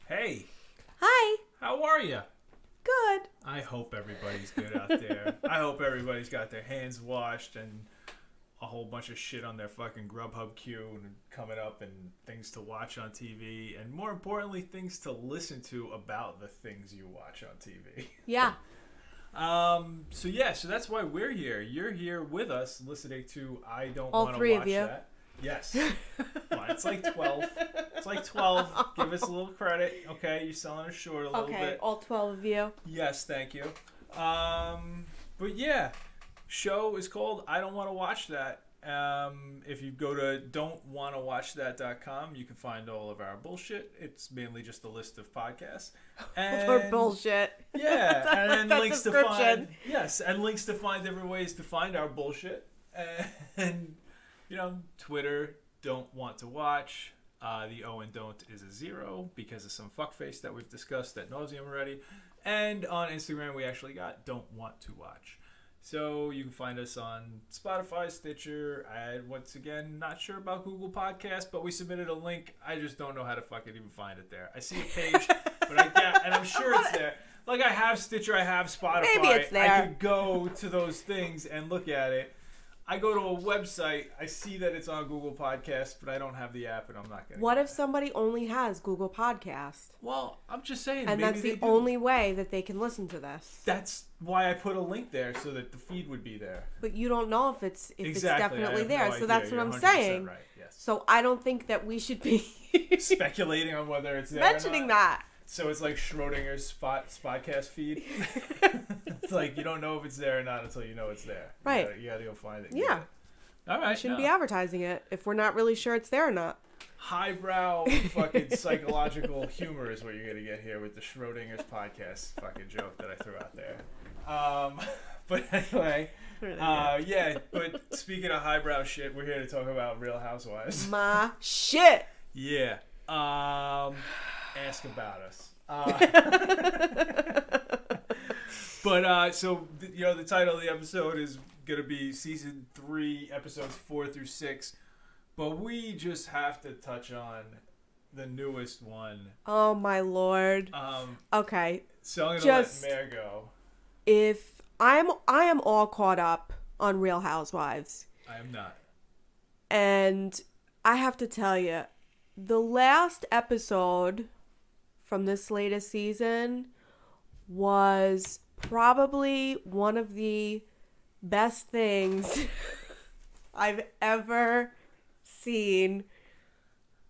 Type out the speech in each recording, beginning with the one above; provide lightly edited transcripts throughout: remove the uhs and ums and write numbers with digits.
Hey. Hi. How are you? Good. I hope everybody's good out there. I hope everybody's got their hands washed and a whole bunch of shit on their fucking Grubhub queue and coming up and things to watch on TV and more importantly, things to listen to about the things you watch on TV. Yeah. So that's why we're here. You're here with us listening to I Don't All Want to three Watch of you. That. Yes. Well, it's like 12. It's like 12. Give us a little credit. Okay, you're selling us short a little bit. Okay, all 12 of you. Yes, thank you. But yeah, show is called I Don't Want to Watch That. If you go to don'twantowatchthat.com, you can find all of our bullshit. It's mainly just a list of podcasts. And, For bullshit. Yeah, and That links description. links to find different ways to find our bullshit. And Twitter, don't want to watch. The O and don't is a 0 because of some fuckface that we've discussed ad nauseum already. And on Instagram, we actually got don't want to watch. So you can find us on Spotify, Stitcher, and once again, not sure about Google Podcasts, but we submitted a link. I just don't know how to fucking even find it there. I see a page, and I'm sure it's there. Like I have Stitcher, I have Spotify. Maybe it's there. I could go to those things and look at it. I go to a website, I see that it's on Google Podcasts, but I don't have the app and I'm not going to. What if somebody only has Google Podcast? Well, I'm just saying. And maybe that's the only way that they can listen to this. That's why I put a link there so that the feed would be there. But you don't know if it's definitely there. No so that's what You're I'm 100% saying. Right, yes. So I don't think that we should be speculating on whether it's there mentioning or not. that. So it's like Schrodinger's Spotcast feed. It's like you don't know if it's there or not until you know it's there. Right. You gotta go find it. Yeah. All right. We shouldn't be advertising it if we're not really sure it's there or not. Highbrow fucking psychological humor is what you're gonna get here with the Schrodinger's podcast fucking joke that I threw out there. But anyway, But speaking of highbrow shit, we're here to talk about Real Housewives. My shit. Yeah. Ask about us. The title of the episode is going to be Season 3, Episodes 4 through 6. But we just have to touch on the newest one. Oh, my Lord. Okay. So I'm going to let Mare go. If I am all caught up on Real Housewives. I am not. And I have to tell you, the last episode from this latest season was probably one of the best things I've ever seen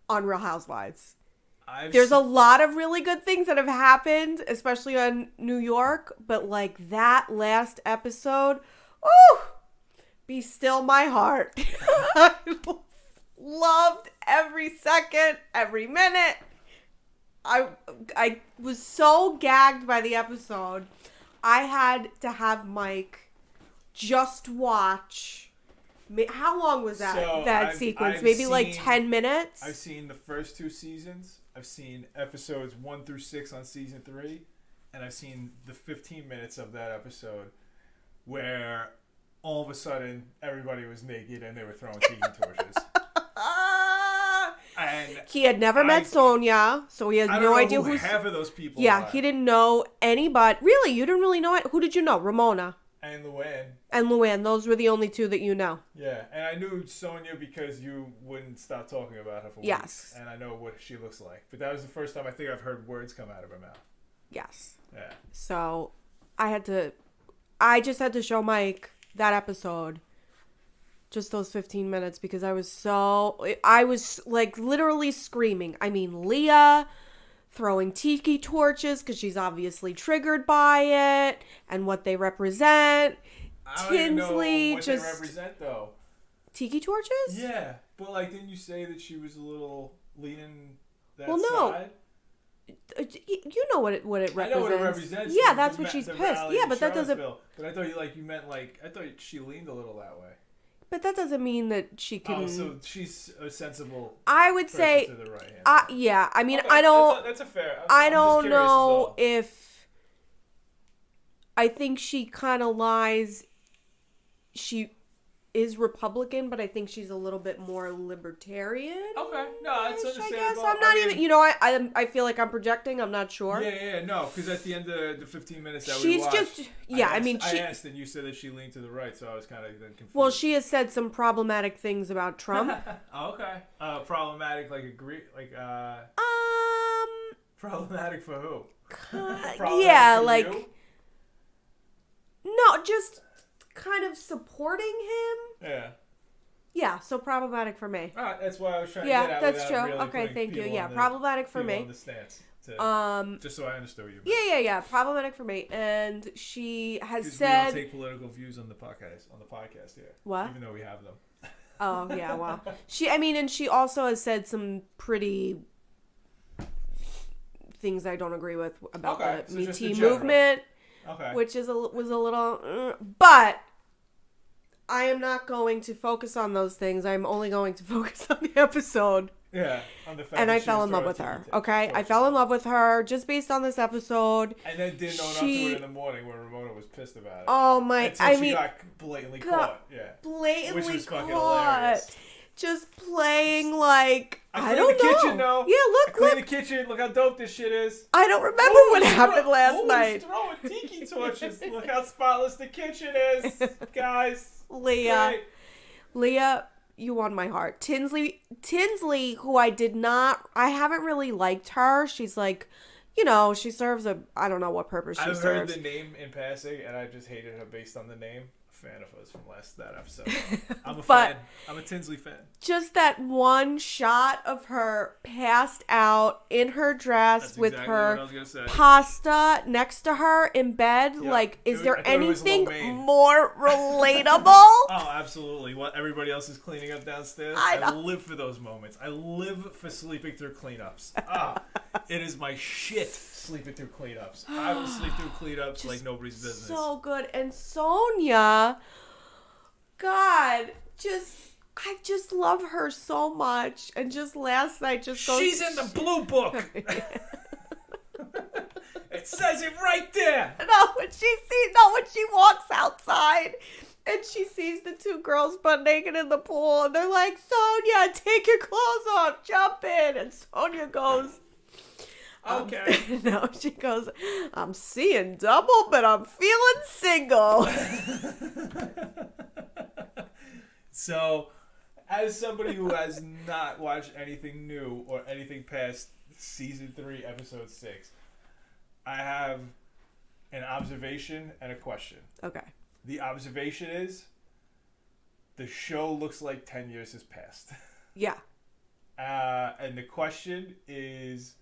on Real Housewives. There's a lot of really good things that have happened, especially on New York, but like that last episode, be still my heart. I loved every second, every minute. I was so gagged by the episode. I had to have Mike just watch. How long was that sequence? Maybe like 10 minutes? I've seen the first 2 seasons. I've seen episodes 1 through 6 on season 3. And I've seen the 15 minutes of that episode where all of a sudden everybody was naked and they were throwing tiki torches. And he had never met Sonia, so he has no idea who half of those people are. He didn't know anybody. Really? You didn't really know it? Who did you know? Ramona. And Luann. And Luann. Those were the only 2 that you know. Yeah. And I knew Sonia because you wouldn't stop talking about her for weeks. Yes. And I know what she looks like. But that was the first time I think I've heard words come out of her mouth. Yes. Yeah. So I just had to show Mike that episode. Just those 15 minutes because I was like literally screaming. I mean, Leah throwing tiki torches because she's obviously triggered by it and what they represent. I don't even know what they represent though. Tiki torches? Yeah, but like, didn't you say that she was a little leaning that side? No. You know what it represents. I know what it represents. Yeah, that's what she's pissed. Yeah, but that doesn't. But I thought you meant I thought she leaned a little that way. But that doesn't mean that she can. Oh, so she's a sensible. I would say. To the right hand. Yeah, I mean, okay, I don't. That's a fair. I don't know if. I think she kind of lies. She is Republican, but I think she's a little bit more libertarian. Okay, no, that's understandable. I guess I'm not even. You know, I feel like I'm projecting. I'm not sure. Yeah, no, because at the end of the 15 minutes that she's we watched, just. Yeah, I asked, and you said that she leaned to the right, so I was kind of then confused. Well, she has said some problematic things about Trump. Okay, problematic, problematic for who? Yeah, for like. you? No, just kind of supporting him. Yeah. Yeah, so problematic for me. That's why I was trying to get at that's true. really Okay, thank you. Yeah, the, problematic for me. On the stance just so I understood you. Yeah. Problematic for me. And she has said we don't take political views on the podcast here. What? Even though we have them. Oh, yeah, well. And she also has said some pretty things I don't agree with about the Me Too movement. Okay. Which was a little but I am not going to focus on those things. I'm only going to focus on the episode. Yeah, on the fact and I fell in love with her. Okay, I fell in love with her just based on this episode. And then didn't own up to it in the morning when Ramona was pissed about it. Oh my! She got blatantly caught. Yeah, blatantly which was fucking caught. Hilarious. Just playing like I don't know. Kitchen, though. Yeah, look. The kitchen. Look how dope this shit is. I don't remember what happened last night. Throwing tiki torches. Look how spotless the kitchen is, guys. Leah, you won my heart. Tinsley, who I haven't really liked her. She's like, she serves I don't know what purpose she serves. I've heard the name in passing, and I just hated her based on the name. Fan of us from that episode. I'm a fan. I'm a Tinsley fan. Just that one shot of her passed out in her dress with her pasta next to her in bed. Yep. Like, is there anything more relatable? Oh, absolutely. What everybody else is cleaning up downstairs. I live for those moments. I live for sleeping through cleanups. It is my shit. Sleeping through cleanups. I will sleep through cleanups like nobody's business. So good. And Sonia, God, I just love her so much. And just last night, she's in the blue book. It says it right there. When she walks outside and she sees the two girls butt naked in the pool, and they're like, Sonia, take your clothes off, jump in. And Sonia goes, okay. No, she goes, I'm seeing double, but I'm feeling single. So, as somebody who has not watched anything new or anything past season 3, episode 6, I have an observation and a question. Okay. The observation is, the show looks like 10 years has passed. Yeah. And the question is,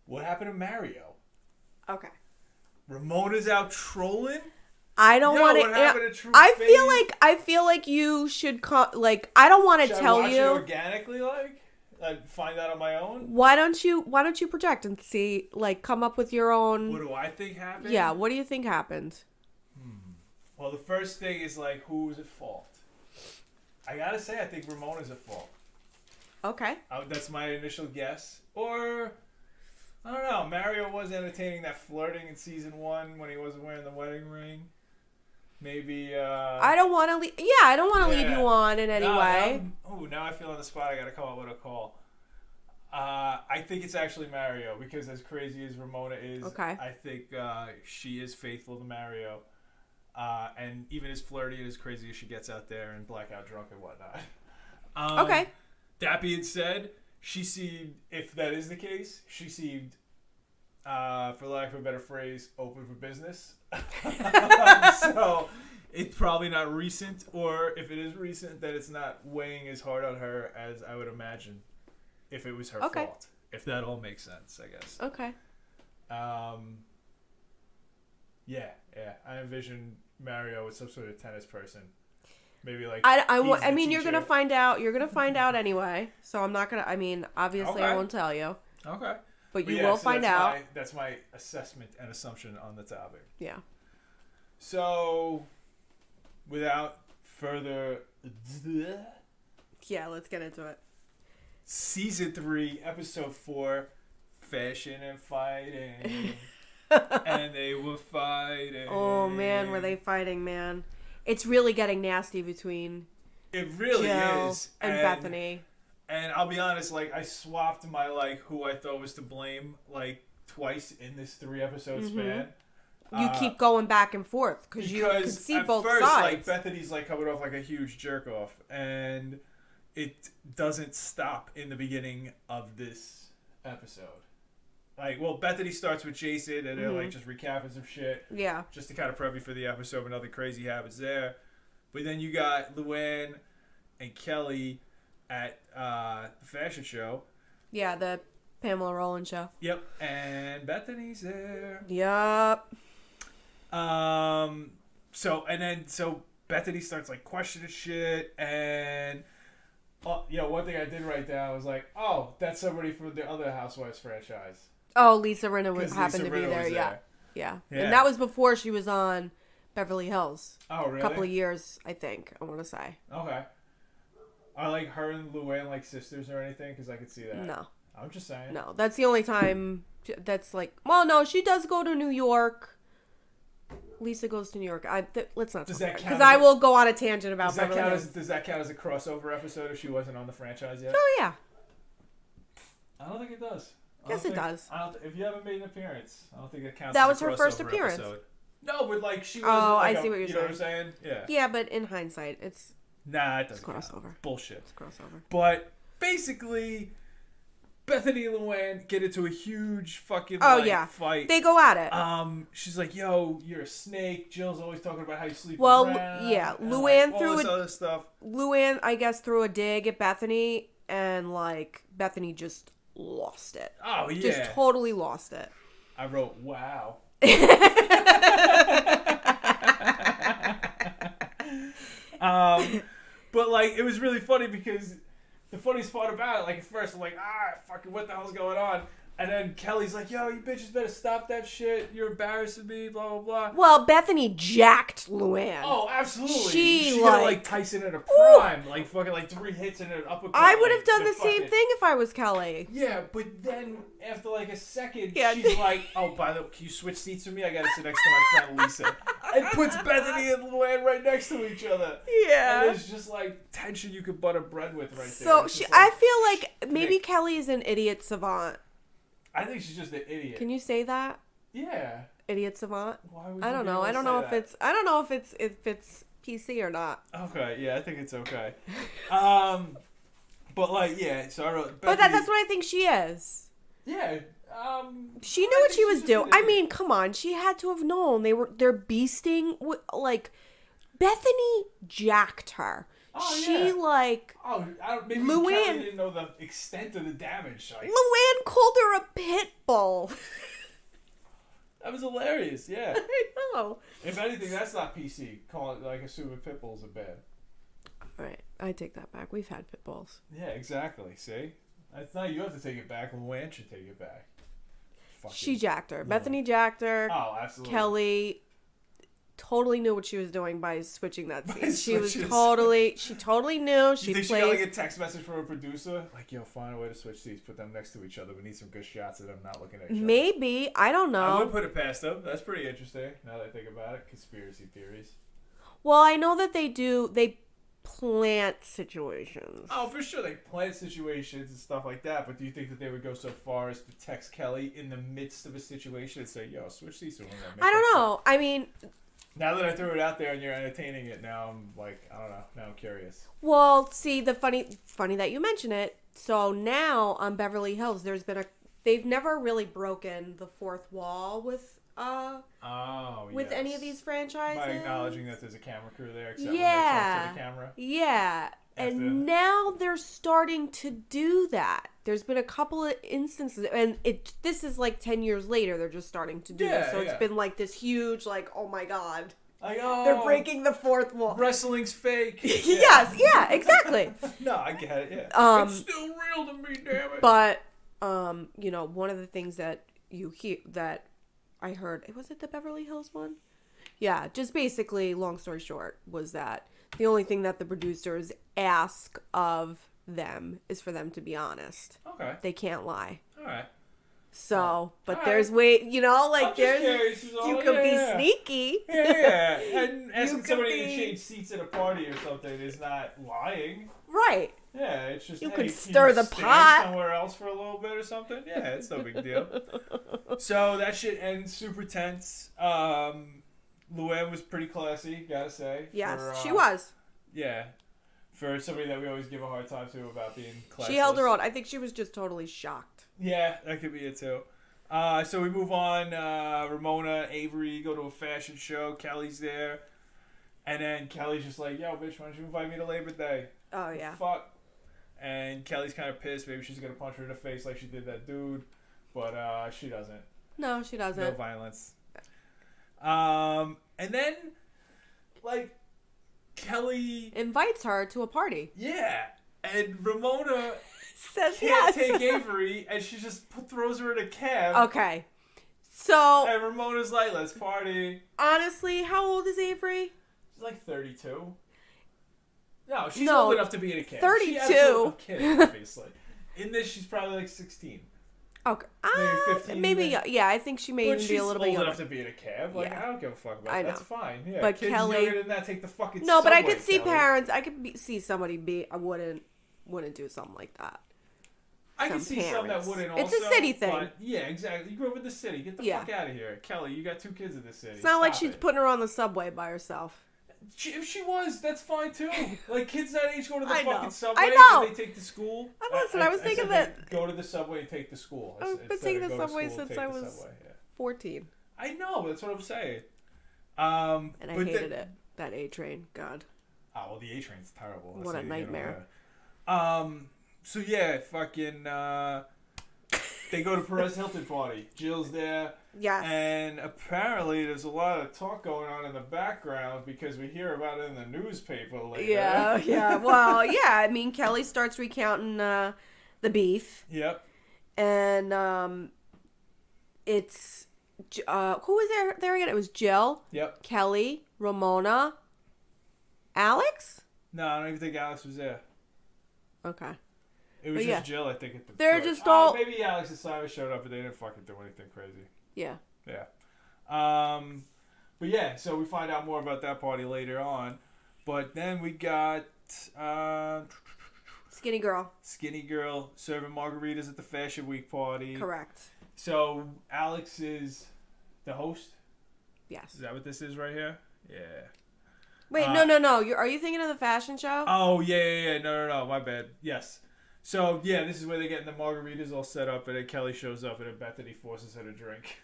what happened to Mario? Okay. Ramona's out trolling? I don't want to. I feel like you should I don't want to tell I watch you it organically, find out on my own. Why don't you project and see, come up with your own? What do I think happened? Yeah. What do you think happened? Well, the first thing is who's at fault? I gotta say, I think Ramona's at fault. Okay. That's my initial guess. Or I don't know. Mario was entertaining that flirting in season 1 when he wasn't wearing the wedding ring. Maybe. I don't want to leave. Yeah, I don't want to lead you on in any way. Now I feel on the spot. I gotta come up with a call. I think it's actually Mario, because as crazy as Ramona is, okay, I think she is faithful to Mario. And even as flirty and as crazy as she gets out there and blackout drunk and whatnot. Okay. That being said, she seemed, if that is the case, for lack of a better phrase, open for business. So it's probably not recent, or if it is recent, that it's not weighing as hard on her as I would imagine if it was her fault. If that all makes sense, I guess. Okay. Yeah. I envision Mario as some sort of tennis person. Maybe I mean, you're gonna find out. You're gonna find out anyway. So I'm not gonna. I mean, obviously, I won't tell you. Okay. But you will find out. That's my assessment and assumption on the topic. Yeah. So, without further ado, yeah, let's get into it. Season 3, episode 4, Fashion and Fighting. And they were fighting. Oh man, were they fighting, man? It's really getting nasty between It really Jill is. and Bethenny. And I'll be honest, like, I swapped my, like, who I thought was to blame, like, twice in this 3-episode span. You keep going back and forth because you can see both first, sides. Like, Bethany's, like, coming off like a huge jerk-off. And it doesn't stop in the beginning of this episode. Like, well, Bethenny starts with Jason, and they're, like, just recapping some shit. Yeah. Just to kind of prep you for the episode, but nothing crazy happens there. But then you got Luann and Kelly at the fashion show. Yeah, the Pamela Rowland show. Yep. And Bethany's there. Yep. So Bethenny starts, like, questioning shit, and... one thing I did write down was like, oh, that's somebody from the other Housewives franchise. Oh, Lisa Rinna happened Lisa to be Rinna there. was Yeah. there. Yeah. And that was before she was on Beverly Hills. Oh, really? A couple of years, I think, I want to say. Okay. Are, like, her and Luann, like, sisters or anything? Because I could see that. No. I'm just saying. No, that's the only time that's like... Well, no, she does go to New York. Lisa goes to New York. Let's not talk about it. Because I will go on a tangent about Beverly Hills. Does that count as a crossover episode if she wasn't on the franchise yet? Oh, yeah. I don't think it does. Yes, it does. If you haven't made an appearance, I don't think it counts. That as was her first crossover appearance. Episode. No, but like she. Oh, like I see what you're saying. You know what I'm saying? Yeah. Yeah, but in hindsight, it's Nah, it doesn't. crossover. Count. Bullshit. It's crossover. But basically, Bethenny and Luann get into a huge fucking fight. They go at it. She's like, "Yo, you're a snake." Jill's always talking about how you sleep around. Yeah, and Luann all threw this other stuff. Luann, I guess, threw a dig at Bethenny, and like Bethenny just lost it. Oh yeah, just totally lost it. I wrote, "Wow." But like it was really funny because the funniest part about it, like at first I'm like, fucking what the hell's going on? And then Kelly's like, yo, you bitches better stop that shit. You're embarrassing me, blah, blah, blah. Well, Bethenny jacked Luann. Oh, absolutely. She got like Tyson in her prime. Like fucking like 3 hits in an uppercut. I would have done the same thing if I was Kelly. Yeah, but then after like a second, Yeah. she's like, oh, by the way, can you switch seats with me? I got to sit next to my friend Lisa. And puts Bethenny and Luann right next to each other. Yeah. And there's just like tension you could butter bread with right there. So I feel like maybe Kelly is an idiot savant. I think she's just an idiot. Can you say that? Yeah. Idiot savant? Why would I don't know. I don't know if it's PC or not. Okay, yeah, I think it's okay. But like, yeah, so I wrote But that's what I think she is. Yeah. She knew what she was doing. I mean, come on, she had to have known they're beasting like Bethenny jacked her. Oh, she yeah. like maybe Luann Kelly didn't know the extent of the damage. Like, Luann called her a pit bull. that was hilarious. Yeah. I know. If anything, that's not PC. Call it like assuming pit bulls are bad. All right, I take that back. We've had pit bulls. Yeah, exactly. See, it's not you have to take it back. Luann should take it back. She jacked her. Bethenny jacked her. Oh, absolutely. Kelly totally knew what she was doing by switching that scene. She totally knew. She got like a text message from a producer, like, "Yo, find a way to switch seats, put them next to each other. We need some good shots of them not looking at each other." Maybe, I don't know. I would put it past them. That's pretty interesting. Now that I think about it, conspiracy theories. Well, I know that they plant situations. Oh, for sure, they plant situations and stuff like that. But do you think that they would go so far as to text Kelly in the midst of a situation and say, "Yo, switch seats with them"? I don't know. I mean. Now that I threw it out there and you're entertaining it, now I'm like, I don't know. Now I'm curious. Well, see, the funny that you mention it. So now on Beverly Hills, they've never really broken the fourth wall with any of these franchises. By acknowledging that there's a camera crew there, except when they talk to the camera. Yeah. And now they're starting to do that. There's been a couple of instances, and this is like 10 years later, they're just starting to do this. So it's been like this huge, like, oh my God. Like, oh, they're breaking the fourth wall. Wrestling's fake. Yes, yeah, exactly. No, I get it, yeah. It's still real to me, damn it. But, one of the things that you hear, that I heard, was it the Beverly Hills one? Yeah, just basically, long story short, was that the only thing that the producers ask of them is for them to be honest. Okay. They can't lie. All right. So, but All there's right. way, like I'm just there's, curious, is all. you could be Yeah. sneaky. Yeah. And asking could somebody be- to change seats at a party or something is not lying. Right. Yeah, it's just, You hey, could can stir you the stand pot. somewhere else for a little bit or something. Yeah, it's no big deal. So that shit ends super tense. Luann was pretty classy, gotta say. Yes, for, she was. Yeah. For somebody that we always give a hard time to about being classy. She held her own. I think she was just totally shocked. Yeah, that could be it too. So we move on. Ramona, Avery go to a fashion show. Kelly's there. And then Kelly's just like, yo, bitch, why don't you invite me to Labor Day? Oh, yeah. Fuck. And Kelly's kind of pissed. Maybe she's going to punch her in the face like she did that dude. But she doesn't. No, she doesn't. No violence. And then, like, Kelly Invites her to a party. Yeah. And Ramona Says can't yes. take Avery, and she just throws her in a cab. Okay. So, And Ramona's like, let's party. honestly, how old is Avery? She's like 32. No, she's No, old enough to be in a kid. 32. I'm kidding, obviously. In this, she's probably like 16. Okay. Maybe 15 Maybe, even. yeah, I think she may But even she's be a little bit old younger. enough to be in a cab. Like, Yeah. I don't give a fuck about I that. know. That's fine. Yeah, But kids Kelly- younger than that take the fucking No, but I subway, could see Kelly. parents. I could see somebody be. I wouldn't do something like that. I can some see some that parents. wouldn't It's also. a city thing. But yeah, exactly. You grew up in the city. Get the Yeah. fuck out of here. Kelly, you got 2 kids in the city. It's not like Stop she's it. putting her on the subway by herself. If she was, that's fine too. Like, kids that age go to the I know. fucking subway I know. and they take the school. Listen, I was thinking said that- they go to the subway and take the school. I've been Instead taking of the go to subway school, since take I the was subway, yeah. 14. I know, that's what I'm saying. And I but hated it. That A train. God. Oh, well, the A train's terrible. That's What a how you get nightmare. over it. So yeah, fucking, they go to Perez Hilton party. Jill's there. Yes. And apparently there's a lot of talk going on in the background because we hear about it in the newspaper later. Yeah. Well, yeah. I mean, Kelly starts recounting the beef. Yep. And it's who was there again? It was Jill, Yep. Kelly, Ramona, Alex. No, I don't even think Alex was there. Okay. It was But just yeah. Jill, I think. At the They're first. just all- maybe Alex and Simon showed up, but they didn't fucking do anything crazy. Yeah. Yeah. But yeah, so we find out more about that party later on. But then we got Skinny girl. Skinny Girl serving margaritas at the Fashion Week party. Correct. So Alex is the host. Yes. Is that what this is right here? Yeah. Wait, no. Are you thinking of the fashion show? Oh, yeah. No, my bad. Yes. So, yeah, this is where they're getting the margaritas all set up, and then Kelly shows up, and then Bethenny forces her to drink.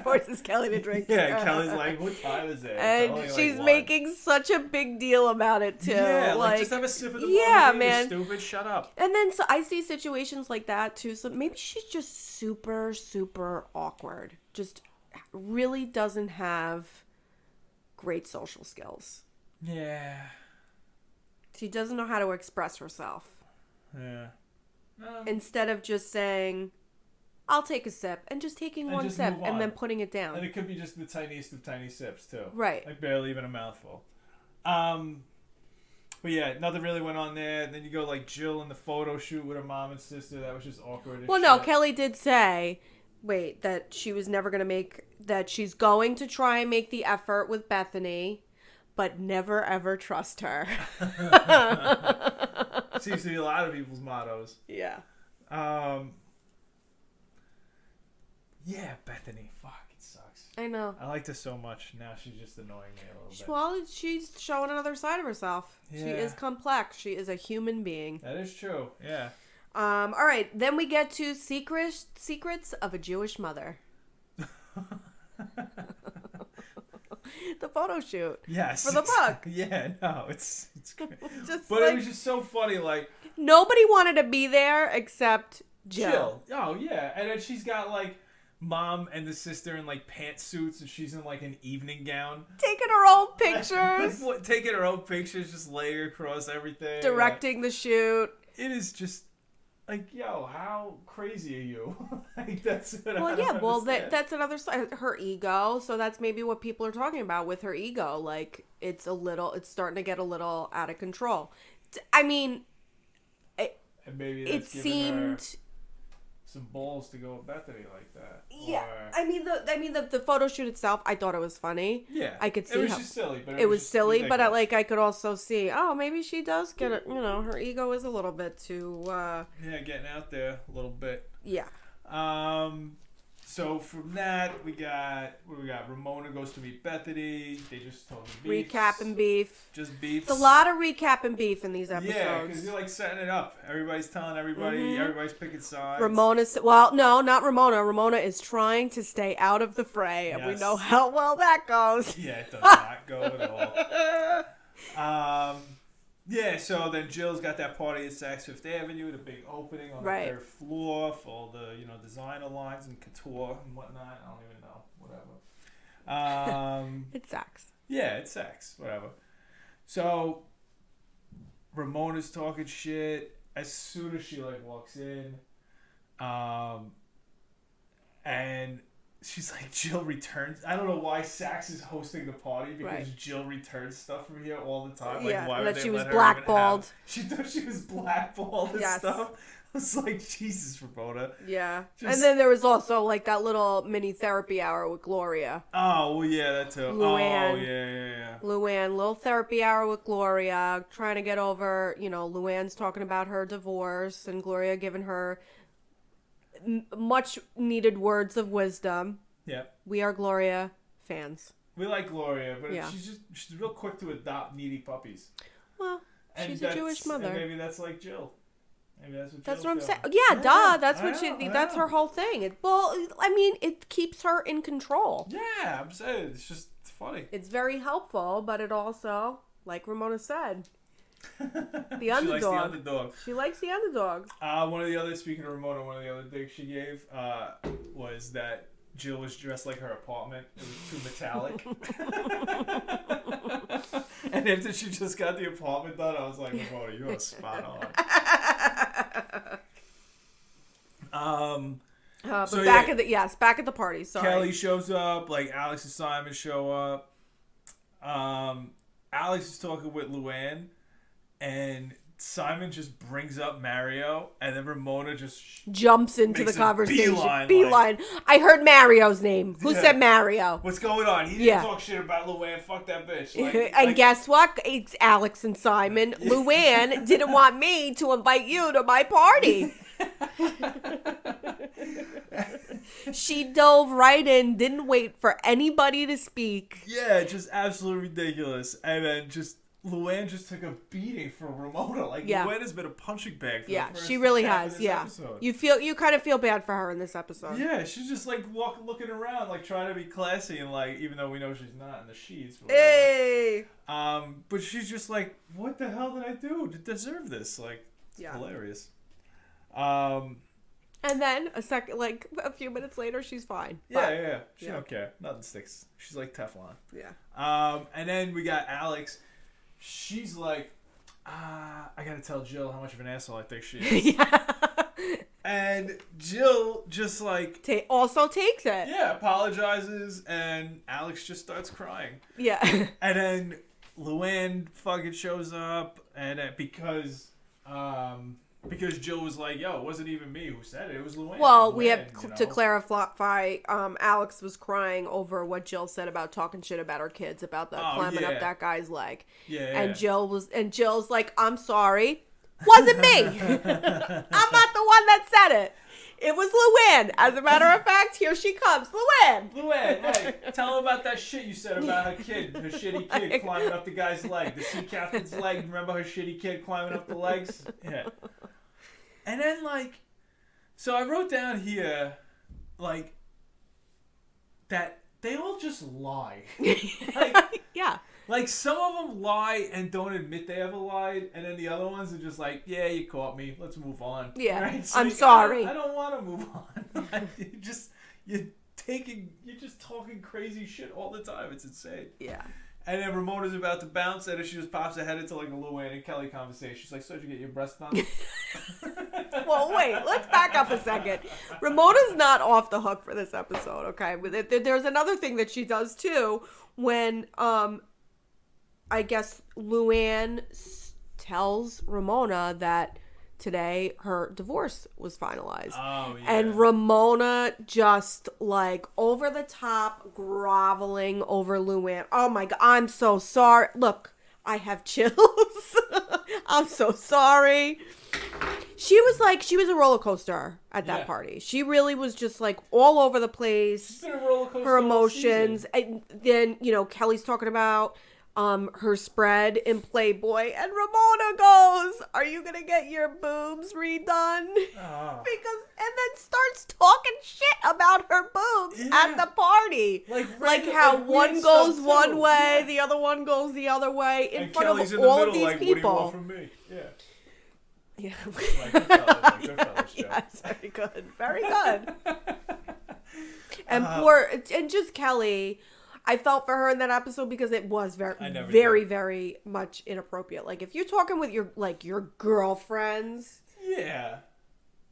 Forces Kelly to drink. Yeah, Kelly's like, what time is it? It's And only, like, she's 1. making such a big deal about it, too. Yeah, like, just have a sip of the yeah, margarita, man. stupid. Shut up. And then so I see situations like that, too. So maybe she's just super, super awkward. Just really doesn't have great social skills. Yeah. She doesn't know how to express herself. Yeah. Instead of just saying, I'll take a sip, and just taking And one just sip move and on. then putting it down. And it could be just the tiniest of tiny sips, too. Right. Like, barely even a mouthful. But yeah, nothing really went on there. And then you go, like, Jill in the photo shoot with her mom and sister. That was just awkward as Well, no, shit. Kelly did say, that she was never going to that she's going to try and make the effort with Bethenny, but never ever trust her. Seems to be a lot of people's mottos. Yeah. Yeah, Bethenny. Fuck, it sucks. I know. I liked her so much. Now she's just annoying me a little bit. Well, she's showing another side of herself. She Yeah. is complex. She is a human being. That is true. Yeah. All right, then we get to secrets of a Jewish mother. The photo shoot. Yes. For the book. Yeah, no, it's great. Just But like, it was just so funny, like, nobody wanted to be there except Jill. Oh, yeah. And then she's got, like, mom and the sister in, like, pantsuits, and she's in, like, an evening gown. Taking her own pictures. Taking her own pictures, just laying across everything. Directing the shoot. It is just, like, yo, how crazy are you? Like, that's what I Well, don't yeah, well, understand. that's another side. Her ego. So that's maybe what people are talking about with her ego. Like, it's starting to get a little out of control. I mean, And maybe it that's giving her seemed some balls to go with Bethenny like that. Yeah, Or, I mean the photo shoot itself, I thought it was funny. yeah, I could see it was how just silly, but it was silly, but ridiculous. I could also see, oh, maybe she does get it. You know, her ego is a little bit too. Yeah, getting out there a little bit. Yeah. So from that we got Ramona goes to meet Bethany. They just told the beefs. Recap and beef. Just beefs. It's a lot of recap and beef in these episodes. Yeah, because you're like setting it up. Everybody's telling everybody. Everybody's picking sides. Well, no, not Ramona. Ramona is trying to stay out of the fray, and we Yes. know how well that goes. Yeah, it does not go at all. Yeah, so then Jill's got that party at Saks Fifth Avenue, the big opening on the third floor for all the designer lines and couture and whatnot. I don't even know, whatever. It's Saks. Yeah, it's Saks, whatever. So Ramona's talking shit as soon as she walks in, and she's like, Jill returns. I don't know why Saks is hosting the party because Jill returns stuff from here all the time. Like, why would that they she was let her even blackballed. she thought she was blackballed and stuff. I was like, Jesus, Ramona. Yeah. Just... And then there was also that little mini therapy hour with Gloria. Oh, well, yeah, that too. Luann. Oh, yeah. Luann, little therapy hour with Gloria, trying to get over, Luann's talking about her divorce and Gloria giving her much needed words of wisdom. Yeah. We are Gloria fans. We like Gloria, but she's real quick to adopt needy puppies. Well, she's a Jewish mother. And maybe that's like Jill. Maybe that's what I'm saying. Yeah, duh. That's what that's her whole thing. It keeps her in control. Yeah, I'm saying it's funny. It's very helpful, but it also, like Ramona said, the underdog. She likes the underdog. Speaking of Ramona, one of the other digs she gave was that Jill was dressed like her apartment. It was too metallic. And after she just got the apartment done, I was like, Ramona, you are spot on. Back at the party. Sorry. Kelly shows up. Alex and Simon show up. Alex is talking with Luann, and Simon just brings up Mario, and then Ramona just jumps into the conversation. Beeline. I heard Mario's name. Who said Mario? What's going on? He didn't talk shit about Luann. Fuck that bitch. Guess what? It's Alex and Simon. Luann didn't want me to invite you to my party. She dove right in, didn't wait for anybody to speak. Yeah, just absolutely ridiculous. And then Luann just took a beating for Ramona. Luann has been a punching bag for the first she really half has. of this episode. You kind of feel bad for her in this episode. Yeah, she's just looking around, trying to be classy, and even though we know she's not in the sheets. Hey. But she's just like, what the hell did I do to deserve this? Hilarious. And then a few minutes later, she's fine. Yeah. She don't care. Nothing sticks. She's like Teflon. Yeah. And then we got Alex. She's like, I gotta tell Jill how much of an asshole I think she is. Yeah. And Jill just also takes it. Yeah, apologizes, and Alex just starts crying. Yeah. And then Luann fucking shows up, and because Jill was like, yo, it wasn't even me who said it. It was Luann. Well, we have to clarify, Alex was crying over what Jill said about talking shit about her kids, about climbing up that guy's leg. Yeah. And Jill's like, I'm sorry. Wasn't me. I'm not the one that said it. It was Luann. As a matter of fact, here she comes. Luann, hey, tell her about that shit you said about her shitty kid climbing up the guy's leg. The sea captain's leg. Remember her shitty kid climbing up the legs? Yeah. And then, so I wrote down here, that they all just lie. yeah. Some of them lie and don't admit they ever lied, and then the other ones are just like, yeah, you caught me. Let's move on. Yeah, right? So I'm sorry. I don't want to move on. You're just talking crazy shit all the time. It's insane. Yeah. And then Ramona's about to bounce, and she just pops her head into a Luann and Kelly conversation. She's like, so did you get your breast done? Well, wait, let's back up a second. Ramona's not off the hook for this episode, okay? There's another thing that she does, too, when, I guess Luann tells Ramona that today her divorce was finalized. Oh, yeah. And Ramona just like over the top groveling over Luann. Oh my God, I'm so sorry. Look, I have chills. I'm so sorry. She was a roller coaster at that party. She really was just like all over the place. She's been a roller coaster her emotions. And then, Kelly's talking about her spread in Playboy, and Ramona goes, "Are you gonna get your boobs redone?" And then starts talking shit about her boobs at the party, like how one goes one way, the other one goes the other way in front Kelly's of in the all middle, of these like, people. What do you want from me? Yeah. Goodfellas show. Yes, very good, very good. And and just Kelly. I felt for her in that episode because it was very much inappropriate. Like, if you're talking with your girlfriends,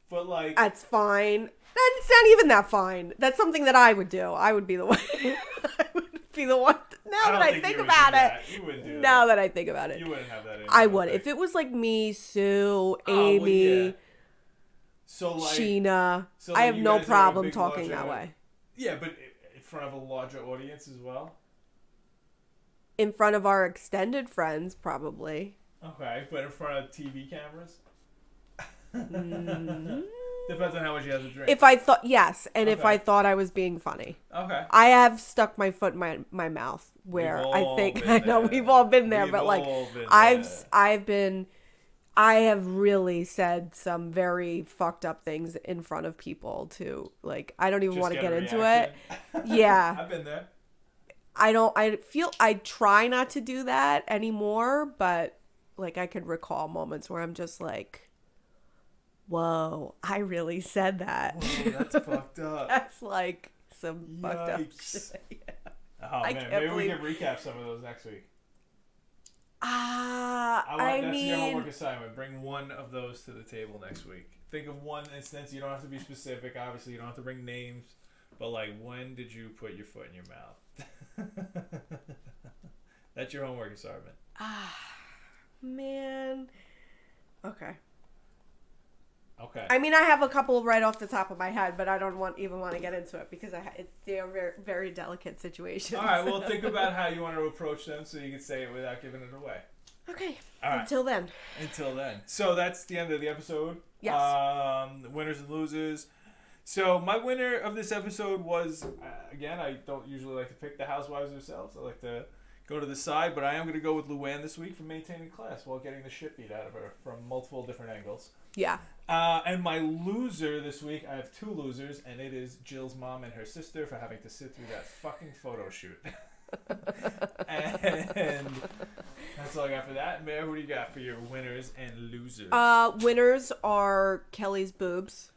but like, that's fine. It's not even that fine. That's something that I would do. I would be the one. I would be the one. Now that I think about it. You wouldn't do that. Now that I think about it, you wouldn't have that. I would. If it was like me, Sue, Amy, so like Sheena, so I have no guys problem big talking larger, that way. Yeah, but in front of a larger audience as well. In front of our extended friends, probably. Okay, but in front of TV cameras. Depends on how much you have to drink. If I thought if I thought I was being funny. Okay. I have stuck my foot in my mouth where I think I know we've all been there, but like I have really said some very fucked up things in front of people too. Like, I don't even want to get into it. Yeah. I've been there. I try not to do that anymore, but like I could recall moments where I'm just like, whoa, I really said that. Whoa, that's fucked up. That's like some fucked up shit. Yeah. Oh man, maybe we can recap some of those next week. That's your homework assignment. Bring one of those to the table next week. Think of one instance. You don't have to be specific. Obviously, you don't have to bring names. But like, when did you put your foot in your mouth? That's your homework assignment. Man. Okay. Okay. I mean, I have a couple right off the top of my head, but I don't even want to get into it because they're very, very delicate situations. All right, well, think about how you want to approach them so you can say it without giving it away. Okay. All right. Until then. So that's the end of the episode. Yes. Winners and losers. So my winner of this episode was, again, I don't usually like to pick the Housewives themselves. I like to go to the side, but I am going to go with Luann this week for maintaining class while getting the shit beat out of her from multiple different angles. Yeah. And my loser this week, I have two losers, and it is Jill's mom and her sister for having to sit through that fucking photo shoot. And that's all I got for that. Mare, who do you got for your winners and losers? Winners are Kelly's boobs.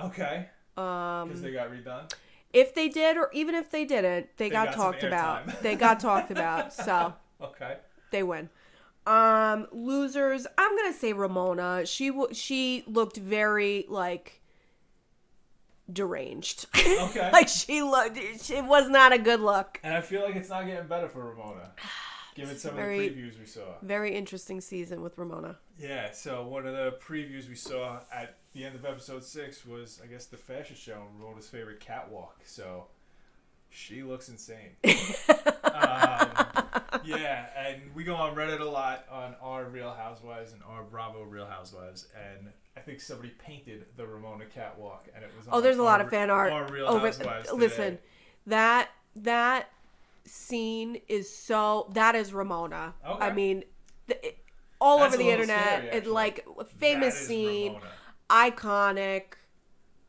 Okay. Because they got redone? If they did, or even if they didn't, they got talked about. They got talked about, so. Okay. They win. Losers, I'm gonna say Ramona. She looked very like deranged. Okay. Like it was not a good look. And I feel like it's not getting better for Ramona, given some of the previews we saw. Very interesting season with Ramona. Yeah. So one of the previews we saw at the end of episode 6 was, I guess, the fashion show and Ramona's favorite catwalk. So she looks insane. Yeah, and we go on Reddit a lot on our Real Housewives and our Bravo Real Housewives, and I think somebody painted the Ramona catwalk, and it was on there's a lot of fan art. Our Real Housewives today. Listen, that scene is that is Ramona. Okay. I mean, all That's over the internet, scary, it's like a famous scene, Ramona. iconic.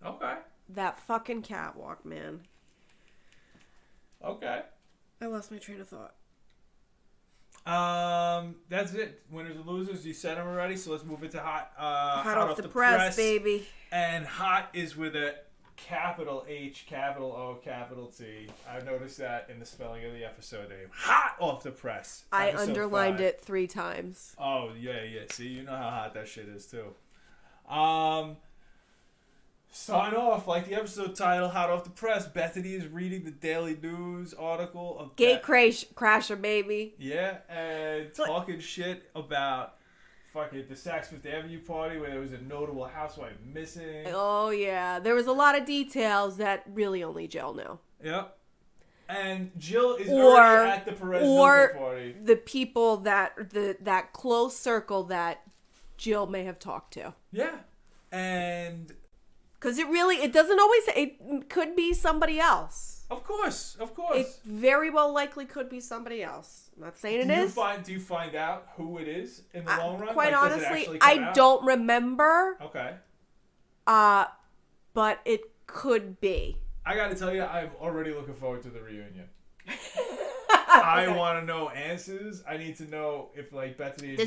Okay. That fucking catwalk, man. Okay. I lost my train of thought. That's it. Winners and losers. You said them already, so let's move into hot. Hot off the press, baby. And hot is with a capital H, capital O, capital T. I've noticed that in the spelling of the episode name. Hot off the press. I underlined it 3 times. Oh yeah. See, you know how hot that shit is too. Sign off, like the episode title, Hot Off the Press. Bethenny is reading the Daily News article of Gate crasher, baby. Yeah, and talking shit about fucking the Saks Fifth Avenue party where there was a notable housewife missing. Oh, yeah. There was a lot of details that really only Jill knew. Yep. And Jill is already at the Perez Hilton party. The people that close circle that Jill may have talked to. Yeah. And... Because it doesn't always... It could be somebody else. Of course. It very well likely could be somebody else. I'm not saying it is. Do you find out who it is in the long run? Quite honestly, I don't remember. Okay. But it could be. I got to tell you, I'm already looking forward to the reunion. I want to know answers. I need to know if like Bethenny and Jill the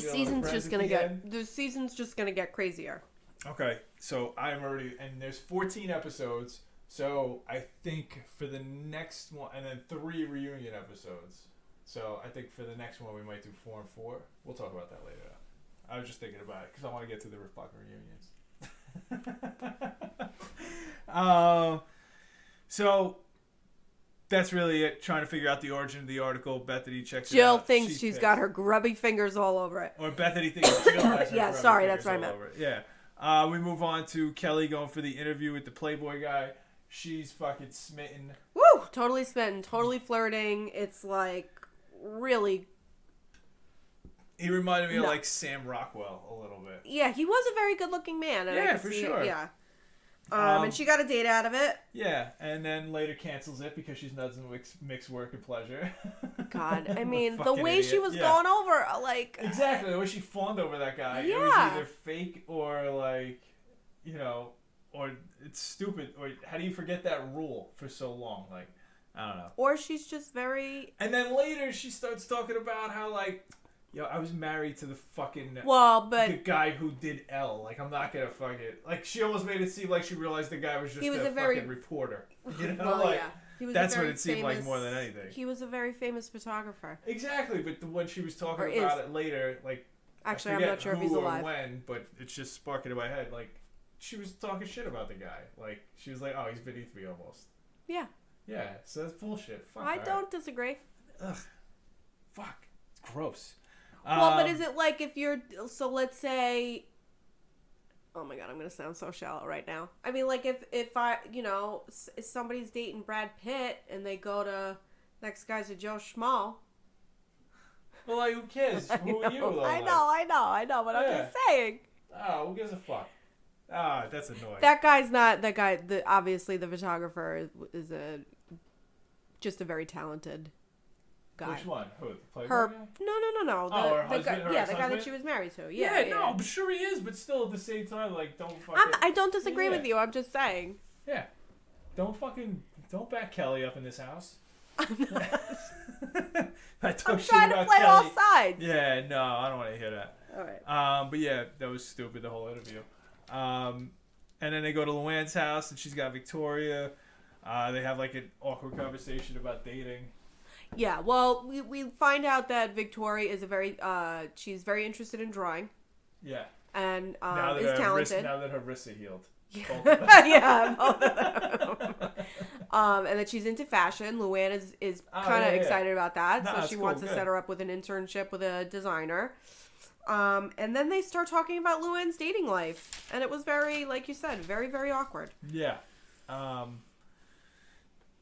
season's just gonna get crazier. Okay, so I'm already, and there's 14 episodes. So I think for the next one, and then 3 reunion episodes. So I think for the next one we might do 4 and 4. We'll talk about that later. I was just thinking about it because I want to get to the fucking reunions. So that's really it. Trying to figure out the origin of the article. Bethenny checks it out. Jill thinks she's got her grubby fingers all over it. Or Bethany thinks Jill has her yeah, sorry, that's what I meant. Yeah. We move on to Kelly going for the interview with the Playboy guy. She's fucking smitten. Woo! Totally smitten. Totally flirting. It's like really... He reminded me of like Sam Rockwell a little bit. Yeah, he was a very good looking man. And yeah, for sure. It. Yeah. And she got a date out of it. Yeah, and then later cancels it because she's not going to mix work and pleasure. God, I mean, the way she was going over, like... Exactly, the way she fawned over that guy. Yeah. It was either fake or like, you know, or it's stupid. Or how do you forget that rule for so long? Like, I don't know. Or she's just very... And then later she starts talking about how like... Yo, I was married to the fucking the guy who did L. Like, I'm not gonna fuck it. Like, she almost made it seem like she realized the guy was just a fucking reporter. You know, well, like he was that's what it seemed like more than anything. He was a very famous photographer. Exactly, but when she was talking about it later, like actually, I'm not sure if he's alive. Or when, but it's just sparking in my head. Like, she was talking shit about the guy. Like, she was like, "Oh, he's beneath me almost." Yeah. Yeah. So that's bullshit. Fuck. I don't disagree. Ugh. Fuck. It's gross. Well, but is it like if you're... So let's say... Oh my God, I'm going to sound so shallow right now. I mean, like if I, you know, if somebody's dating Brad Pitt and they go to... Next guy's a Joe Schmo. Well, like, who cares? Who are you, though? I know, but I'm just saying. Oh, who gives a fuck? Ah, that's annoying. That guy's not... That guy... obviously, the photographer is just a very talented... guy. Which one? Who? The Playboy her guy? No. Her husband? The guy that she was married to. Yeah, no, I'm sure he is, but still at the same time, like, don't fucking... I don't disagree with you. I'm just saying. Yeah. Don't back Kelly up in this house. I'm not. I'm trying to play all sides. Yeah, no, I don't want to hear that. All right. But yeah, that was stupid, the whole interview. And then they go to Luann's house, and she's got Victoria. They have, like, an awkward conversation about dating. Yeah, well, we find out that Victoria is she's very interested in drawing. Yeah. And is talented. Now that her wrists are healed. Yeah. Both of them. And that she's into fashion. Luann is kind of excited about that. So she wants to set her up with an internship with a designer. And then they start talking about Luann's dating life. And it was very, like you said, very, very awkward. Yeah.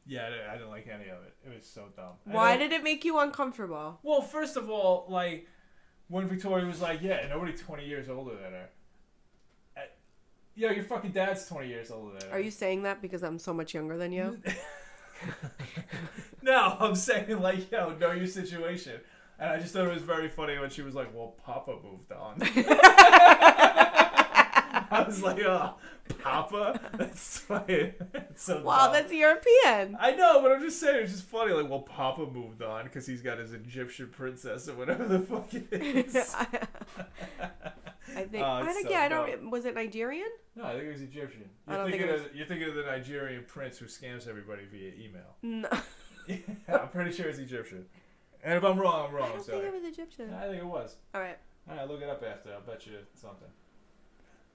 Yeah, I didn't like any of it. It was so dumb. Why did it make you uncomfortable? Well, first of all, like, when Victoria was like, yeah, nobody 20 years older than her. Yo, your fucking dad's 20 years older than her. Are you saying that because I'm so much younger than you? No, I'm saying, like, yo, know your situation. And I just thought it was very funny when she was like, well, Papa moved on. I was like, oh, Papa? That's funny. So wow, that's European. I know, but I'm just saying, it's just funny. Like, well, Papa moved on because he's got his Egyptian princess or whatever the fuck it is. I think. I don't. Was it Nigerian? No, I think it was Egyptian. You're thinking of the Nigerian prince who scams everybody via email. No. Yeah, I'm pretty sure it's Egyptian. And if I'm wrong, I'm wrong. I don't think it was Egyptian. I think it was. All right, look it up after. I'll bet you something.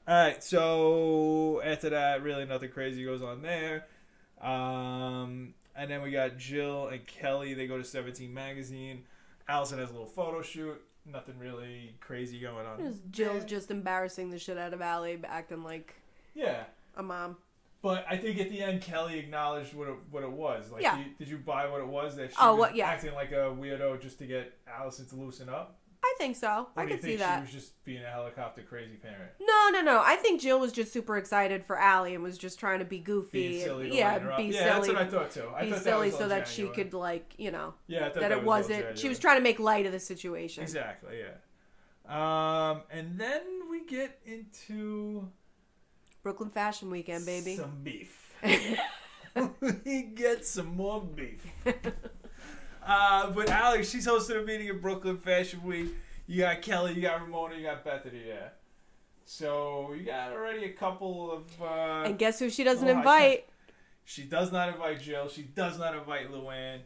Alright, so after that, really nothing crazy goes on there. And then we got Jill and Kelly. They go to 17 Magazine. Allison has a little photo shoot. nothing really crazy going on. Jill's just embarrassing the shit out of Allie, acting like a mom. But I think at the end, Kelly acknowledged what it was. Like, did you buy what it was? That she was acting like a weirdo just to get Allison to loosen up? I think so. I could see that. She was just being a helicopter crazy parent? No. I think Jill was just super excited for Allie and was just trying to be goofy. Be silly. Be silly. That's what I thought too. Be silly so that she could, like, I thought that it wasn't. She was trying to make light of the situation. Exactly. Yeah. And then we get into Brooklyn Fashion Weekend, baby. Some beef. We get some more beef. But Alex, she's hosting a meeting at Brooklyn Fashion Week. You got Kelly, you got Ramona, you got Bethenny there. So you got already a couple of... and guess who she doesn't invite? She does not invite Jill. She does not invite Luann.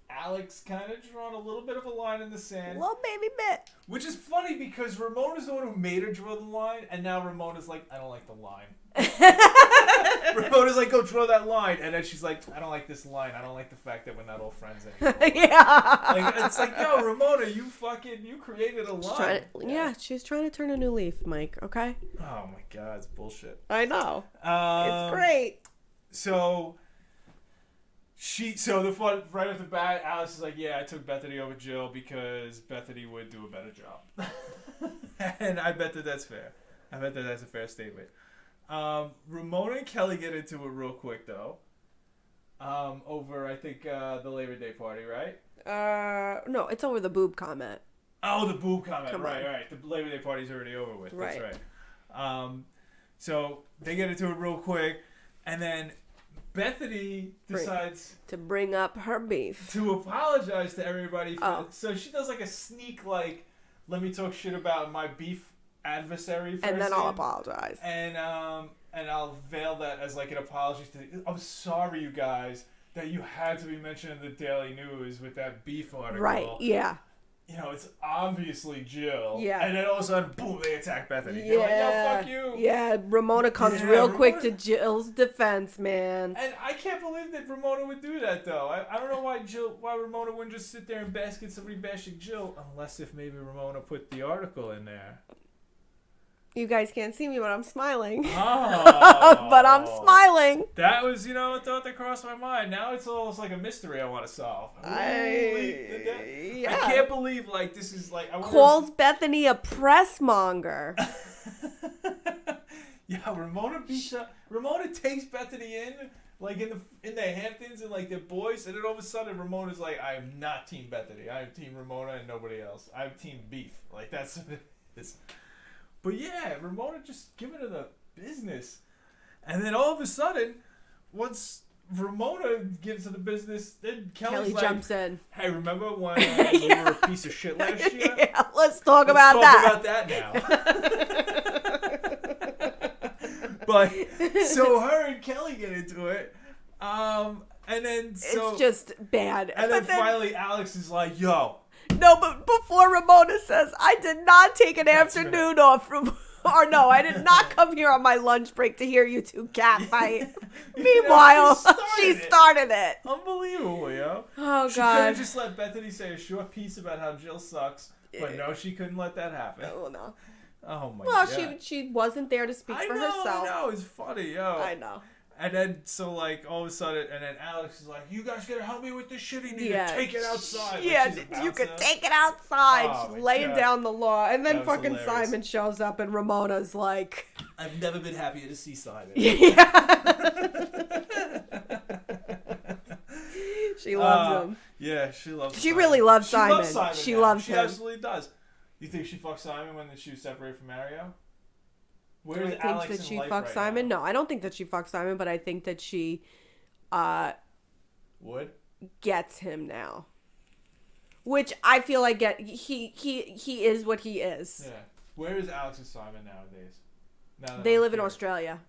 Alex kind of drawn a little bit of a line in the sand. A little baby bit. Which is funny because Ramona's the one who made her draw the line, and now Ramona's like, I don't like the line. Ramona's like, go draw that line. And then she's like, I don't like this line. I don't like the fact that we're not all friends anymore. It's like, yo, Ramona, you created a line. She's trying to turn a new leaf, Mike, okay? Oh my God, it's bullshit. I know. It's great. So the fun right off the bat, Alice is like, yeah, I took Bethenny over Jill because Bethenny would do a better job. And I bet that's fair. I bet that's a fair statement. Ramona and Kelly get into it real quick though. Over I think the Labor Day party, right? No, it's over the boob comment. Oh, the boob comment. Right. The Labor Day party's already over with. Right. That's right. So they get into it real quick, and then Bethenny decides to bring up her beef, to apologize to everybody. So she does like a sneak, like, let me talk shit about my beef adversary first, and then I'll apologize, and I'll veil that as like an apology I'm sorry, you guys, that you had to be mentioned in the Daily News with that beef article. Right? Yeah. It's obviously Jill. Yeah. And then all of a sudden, boom, they attack Bethenny. They're like, yo, fuck you. Yeah, Ramona comes real quick to Jill's defense, man. And I can't believe that Ramona would do that, though. I don't know why Ramona wouldn't just sit there and bask in somebody bashing Jill, unless if maybe Ramona put the article in there. You guys can't see me, but I'm smiling. Oh. But I'm smiling. That was, a thought that crossed my mind. Now it's almost like a mystery I want to solve. I can't believe, like, this is, like... Calls Bethenny a press monger. Yeah, Ramona takes Bethenny in, like, in the Hamptons and, like, the boys, and then all of a sudden Ramona's like, I am not Team Bethenny. I am Team Ramona and nobody else. I'm Team Beef. Like, that's what it is. But yeah, Ramona just giving her the business. And then all of a sudden, once Ramona gives her the business, then Kelly jumps in. Hey, remember when you were a piece of shit last year? Yeah, let's talk about that. Now. But, so her and Kelly get into it. And then it's just bad. And then finally Alex is like, yo. No, but before Ramona says, I did not take an afternoon off from... Or no, I did not come here on my lunch break to hear you two catfight. Meanwhile, she started it. Unbelievable, yo. Oh, she God. She could have just let Bethenny say a short piece about how Jill sucks. But no, she couldn't let that happen. Oh, no. Oh, my God. Well, she wasn't there to speak for herself. I know. It's funny, yo. I know. And then, so, like, all of a sudden, and then Alex is like, you guys gotta help me with this shit. You need to take it outside. Yeah, you could take it outside. Oh, she's laying down the law. And then fucking hilarious. Simon shows up, and Ramona's like... I've never been happier to see Simon. Yeah. She loves him. Yeah, she loves She Simon. really loves Simon. She loves him. She absolutely does. You think she fucked Simon when she was separated from Mario? Do I think that she fucked Simon? No, I don't think that she fucked Simon, but I think that she would gets him now. Which I feel like he is what he is. Yeah. Where is Alex and Simon nowadays? They live in Australia.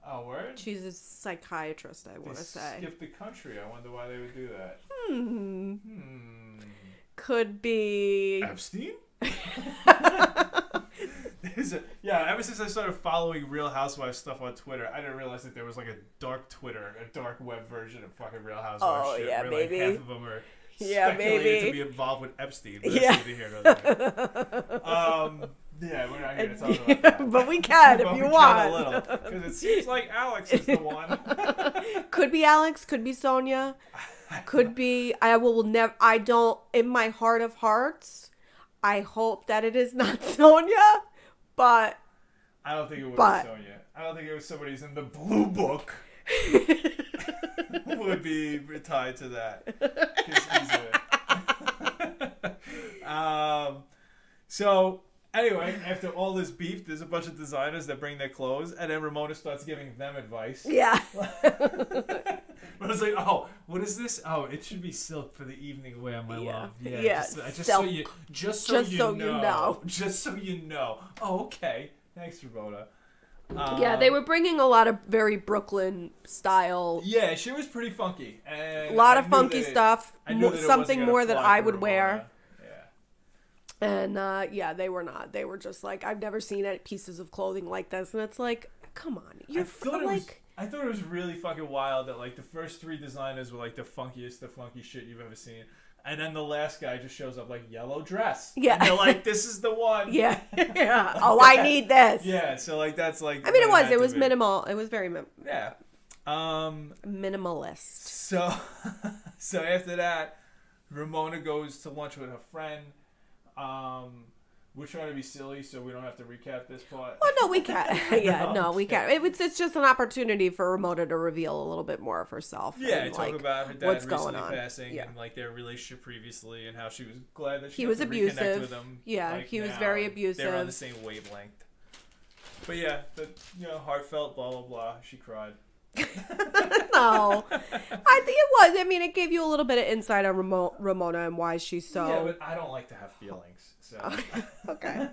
Oh, word? She's a psychiatrist, I want to say. Skip the country. I wonder why they would do that. Could be Epstein? Ever since I started following Real Housewives stuff on Twitter, I didn't realize that there was like a dark Twitter, a dark web version of fucking Real Housewives shit. Yeah, where maybe. Like half of them are Yeah, speculated maybe. to be involved with Epstein. But Yeah. that's neither here nor there. Yeah, we're not here to talk about that. But we can But if you we want. can a little, because it seems like Alex is the one. Could be Alex, could be Sonia, could be. I will never. I don't. In my heart of hearts, I hope that it is not Sonia, but I don't think it would be Sonia. I don't think it was somebody who's in the blue book would be tied to that. 'Cause he's so anyway, after all this beef, there's a bunch of designers that bring their clothes, and then Ramona starts giving them advice. Yeah. I was like, oh, what is this? Oh, it should be silk for the evening wear, my love. Yeah. Yeah, Just silk. so you know. Just so you know. Oh, okay. Thanks, Ramona. Yeah, they were bringing a lot of very Brooklyn style. Yeah, she was pretty funky. And a lot of funky stuff. Something more that I would Ramona. wear. Yeah. And yeah, they were not. They were just like, I've never seen pieces of clothing like this, and it's like, come on, I thought it was really fucking wild that like the first three designers were like the funky shit you've ever seen. And then the last guy just shows up like yellow dress. Yeah. And they're like, this is the one. Yeah. Yeah. Oh, I need this. Yeah. So like, that's like, I mean, it was minimal. It was very yeah. Minimalist. So after that, Ramona goes to lunch with her friend. We're trying to be silly, so we don't have to recap this part. Well, no, we can't. Yeah, no, we can't. It's just an opportunity for Ramona to reveal a little bit more of herself. Yeah, and, talk about her dad what's recently going on. passing and like their relationship previously and how she was glad that she He was got to abusive. reconnect with him. Yeah, like, he was now, very and abusive. They're on the same wavelength. But yeah, heartfelt, blah blah blah. She cried. No, I think it was. I mean, it gave you a little bit of insight on Ramona and why she's so. Yeah, but I don't like to have feelings. So. Okay,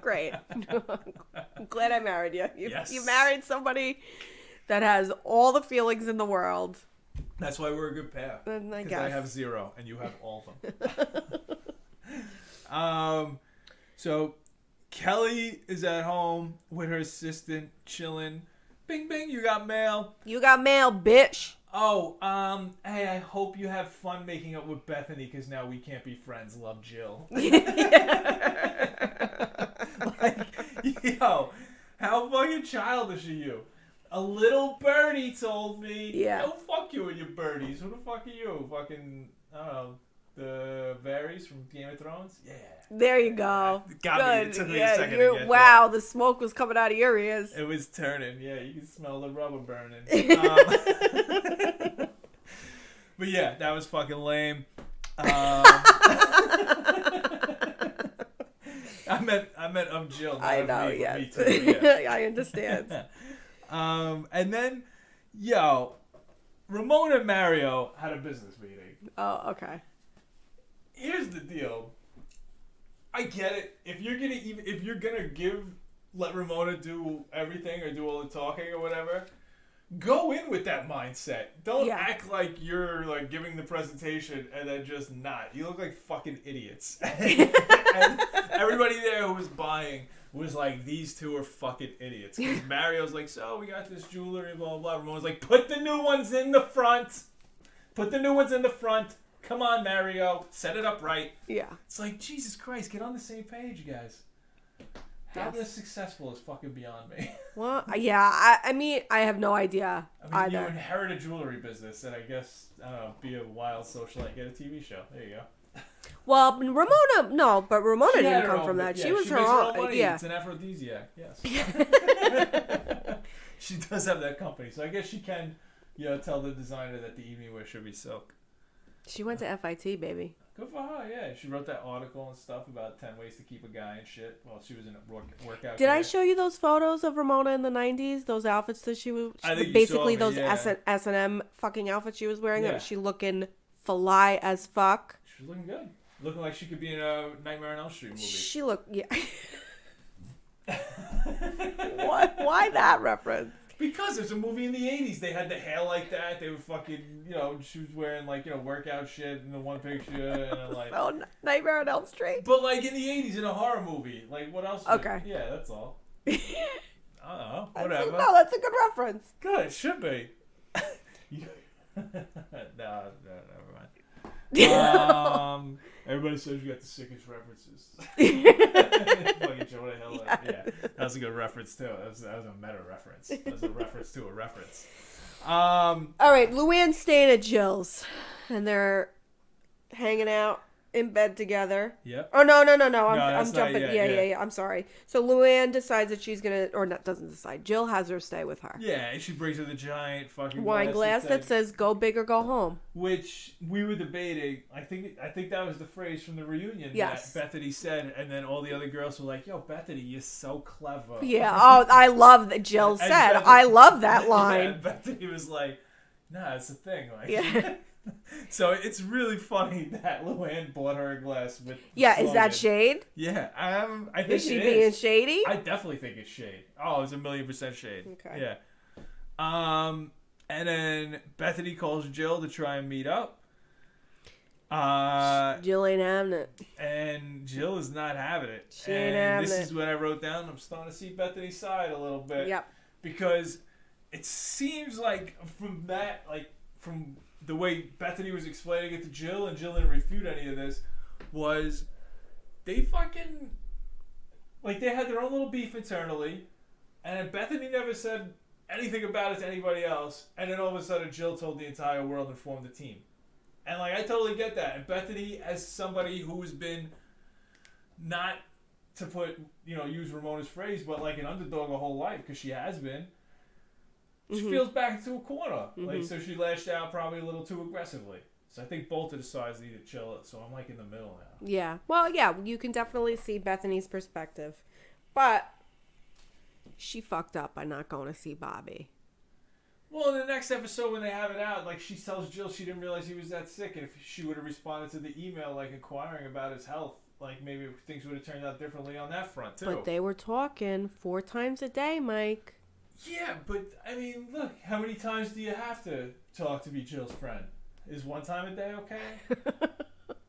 great. I'm glad I married you. Yes. You married somebody that has all the feelings in the world. That's why we're a good pair. I guess. guess I have zero and you have all of them. So Kelly is at home with her assistant chilling. Bing, bing, you got mail. You got mail, bitch. Oh, hey, I hope you have fun making up with Bethenny because now we can't be friends. Love, Jill. Like, yo, how fucking childish are you? A little birdie told me. Yeah. Oh, fuck you and your birdies. Who the fuck are you? Fucking, I don't know, the Varys from Game of Thrones? Yeah. There you go. Got Good. me. It took me a second to get wow, the smoke was coming out of your ears. It was turning. Yeah, you can smell the rubber burning. But yeah, that was fucking lame. I meant Jill. I know, yeah. Me too, yeah. I understand. And then, Ramona and Mario had a business meeting. Oh, okay. Here's the deal. I get it. If you're gonna let Ramona do everything or do all the talking or whatever, go in with that mindset. Don't act like you're like giving the presentation and then just not. You look like fucking idiots. And everybody there who was buying was like, these two are fucking idiots. Because Mario's like, so we got this jewelry, blah, blah, blah. Ramona's like, put the new ones in the front. Put the new ones in the front. Come on, Mario. Set it up right. Yeah. It's like, Jesus Christ, get on the same page, you guys. How they're successful is fucking beyond me. Well, yeah, I mean, I have no idea either. You inherit a jewelry business and I guess, I don't know, be a wild socialite, get a TV show. There you go. Well, Ramona didn't come from that. Yeah, she was her her own. money. Yeah. It's an aphrodisiac, yes. She does have that company, so I guess she can, tell the designer that the evening wear should be silk. She went to FIT, baby. Good for her, yeah. She wrote that article and stuff about 10 ways to keep a guy and shit while she was in a workout. Did I show you those photos of Ramona in the 90s? Those outfits that she was... I think basically, you saw me, those yeah. S&M fucking outfits she was wearing. Yeah. That she looking fly as fuck. She was looking good. Looking like she could be in a Nightmare on Elm Street movie. She looked... Yeah. What? Why that reference? Because it's a movie in the 80s. They had the hair like that. They were fucking, she was wearing like, workout shit in the one picture. And like, So Nightmare on Elm Street. But like in the 80s in a horror movie. Like what else? Okay. Yeah, that's all. I don't know. Whatever. No, that's a good reference. Good, it should be. No, never mind. Everybody says you got the sickest references. Fucking Joe the hell out. Yeah, that was a good reference too. That was a meta reference. That was a reference to a reference. All right, Luann's staying at Jill's, and they're hanging out in bed together. Yep. Oh no! I'm jumping. Yeah. I'm sorry. So Luann decides that she's gonna, or not, doesn't decide. Jill has her stay with her. Yeah, and she brings her the giant fucking wine glass that says "Go big or go home." Which we were debating. I think that was the phrase from the reunion yes. that Bethenny said, and then all the other girls were like, "Yo, Bethenny, you're so clever." Yeah. Oh, I love that Jill said. I love that line. Yeah, Bethenny was like, "Nah, it's a thing." Like, yeah. So it's really funny that Luann bought her a glass with. Yeah, is that shade? Yeah, I think is she being shady? I definitely think it's shade. Oh, it's 1,000,000% shade. Okay. Yeah. And then Bethenny calls Jill to try and meet up. Jill ain't having it. And Jill is not having it. She ain't having it. This is what I wrote down. I'm starting to see Bethenny's side a little bit. Yep. Because it seems like from the way Bethenny was explaining it to Jill, and Jill didn't refute any of this, was they fucking, like, they had their own little beef internally, and Bethenny never said anything about it to anybody else, and then all of a sudden Jill told the entire world and formed a team. And, like, I totally get that. And Bethenny, as somebody who's been, not to put, use Ramona's phrase, but like an underdog her whole life, because she has been, she feels back into a corner. Like, so she lashed out probably a little too aggressively. So I think both of the sides need to chill it. So I'm like in the middle now. Yeah. Well, yeah, you can definitely see Bethenny's perspective. But she fucked up by not going to see Bobby. Well, in the next episode when they have it out, like, she tells Jill she didn't realize he was that sick. And if she would have responded to the email, like, inquiring about his health, like, maybe things would have turned out differently on that front, too. But they were talking 4 times a day, Mike. Yeah, but, I mean, look, how many times do you have to talk to be Jill's friend? Is 1 time a day okay?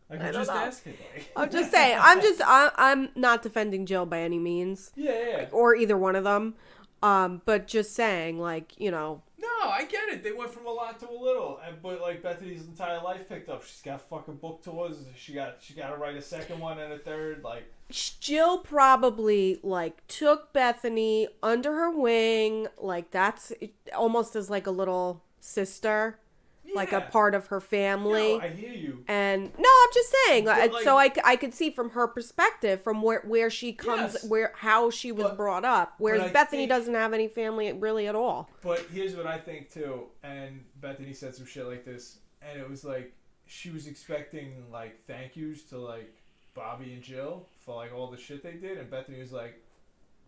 Like, I'm just asking. Like. I'm just saying. I'm not defending Jill by any means. Yeah. Like, or either one of them. But just saying, like, No, I get it. They went from a lot to a little. But, like, Bethenny's entire life picked up. She's got fucking book tours. She got to write a second one and a third, like... Jill probably, like, took Bethenny under her wing. Like, that's almost as, like, a little sister. Yeah. Like, a part of her family. No, I hear you. And, no, I'm just saying. But, like, so I could see from her perspective, from where she comes, yes. how she was brought up. Whereas Bethenny doesn't have any family really at all. But here's what I think, too. And Bethenny said some shit like this. And it was, like, she was expecting, like, thank yous to, like, Bobby and Jill for, like, all the shit they did. And Bethenny was like,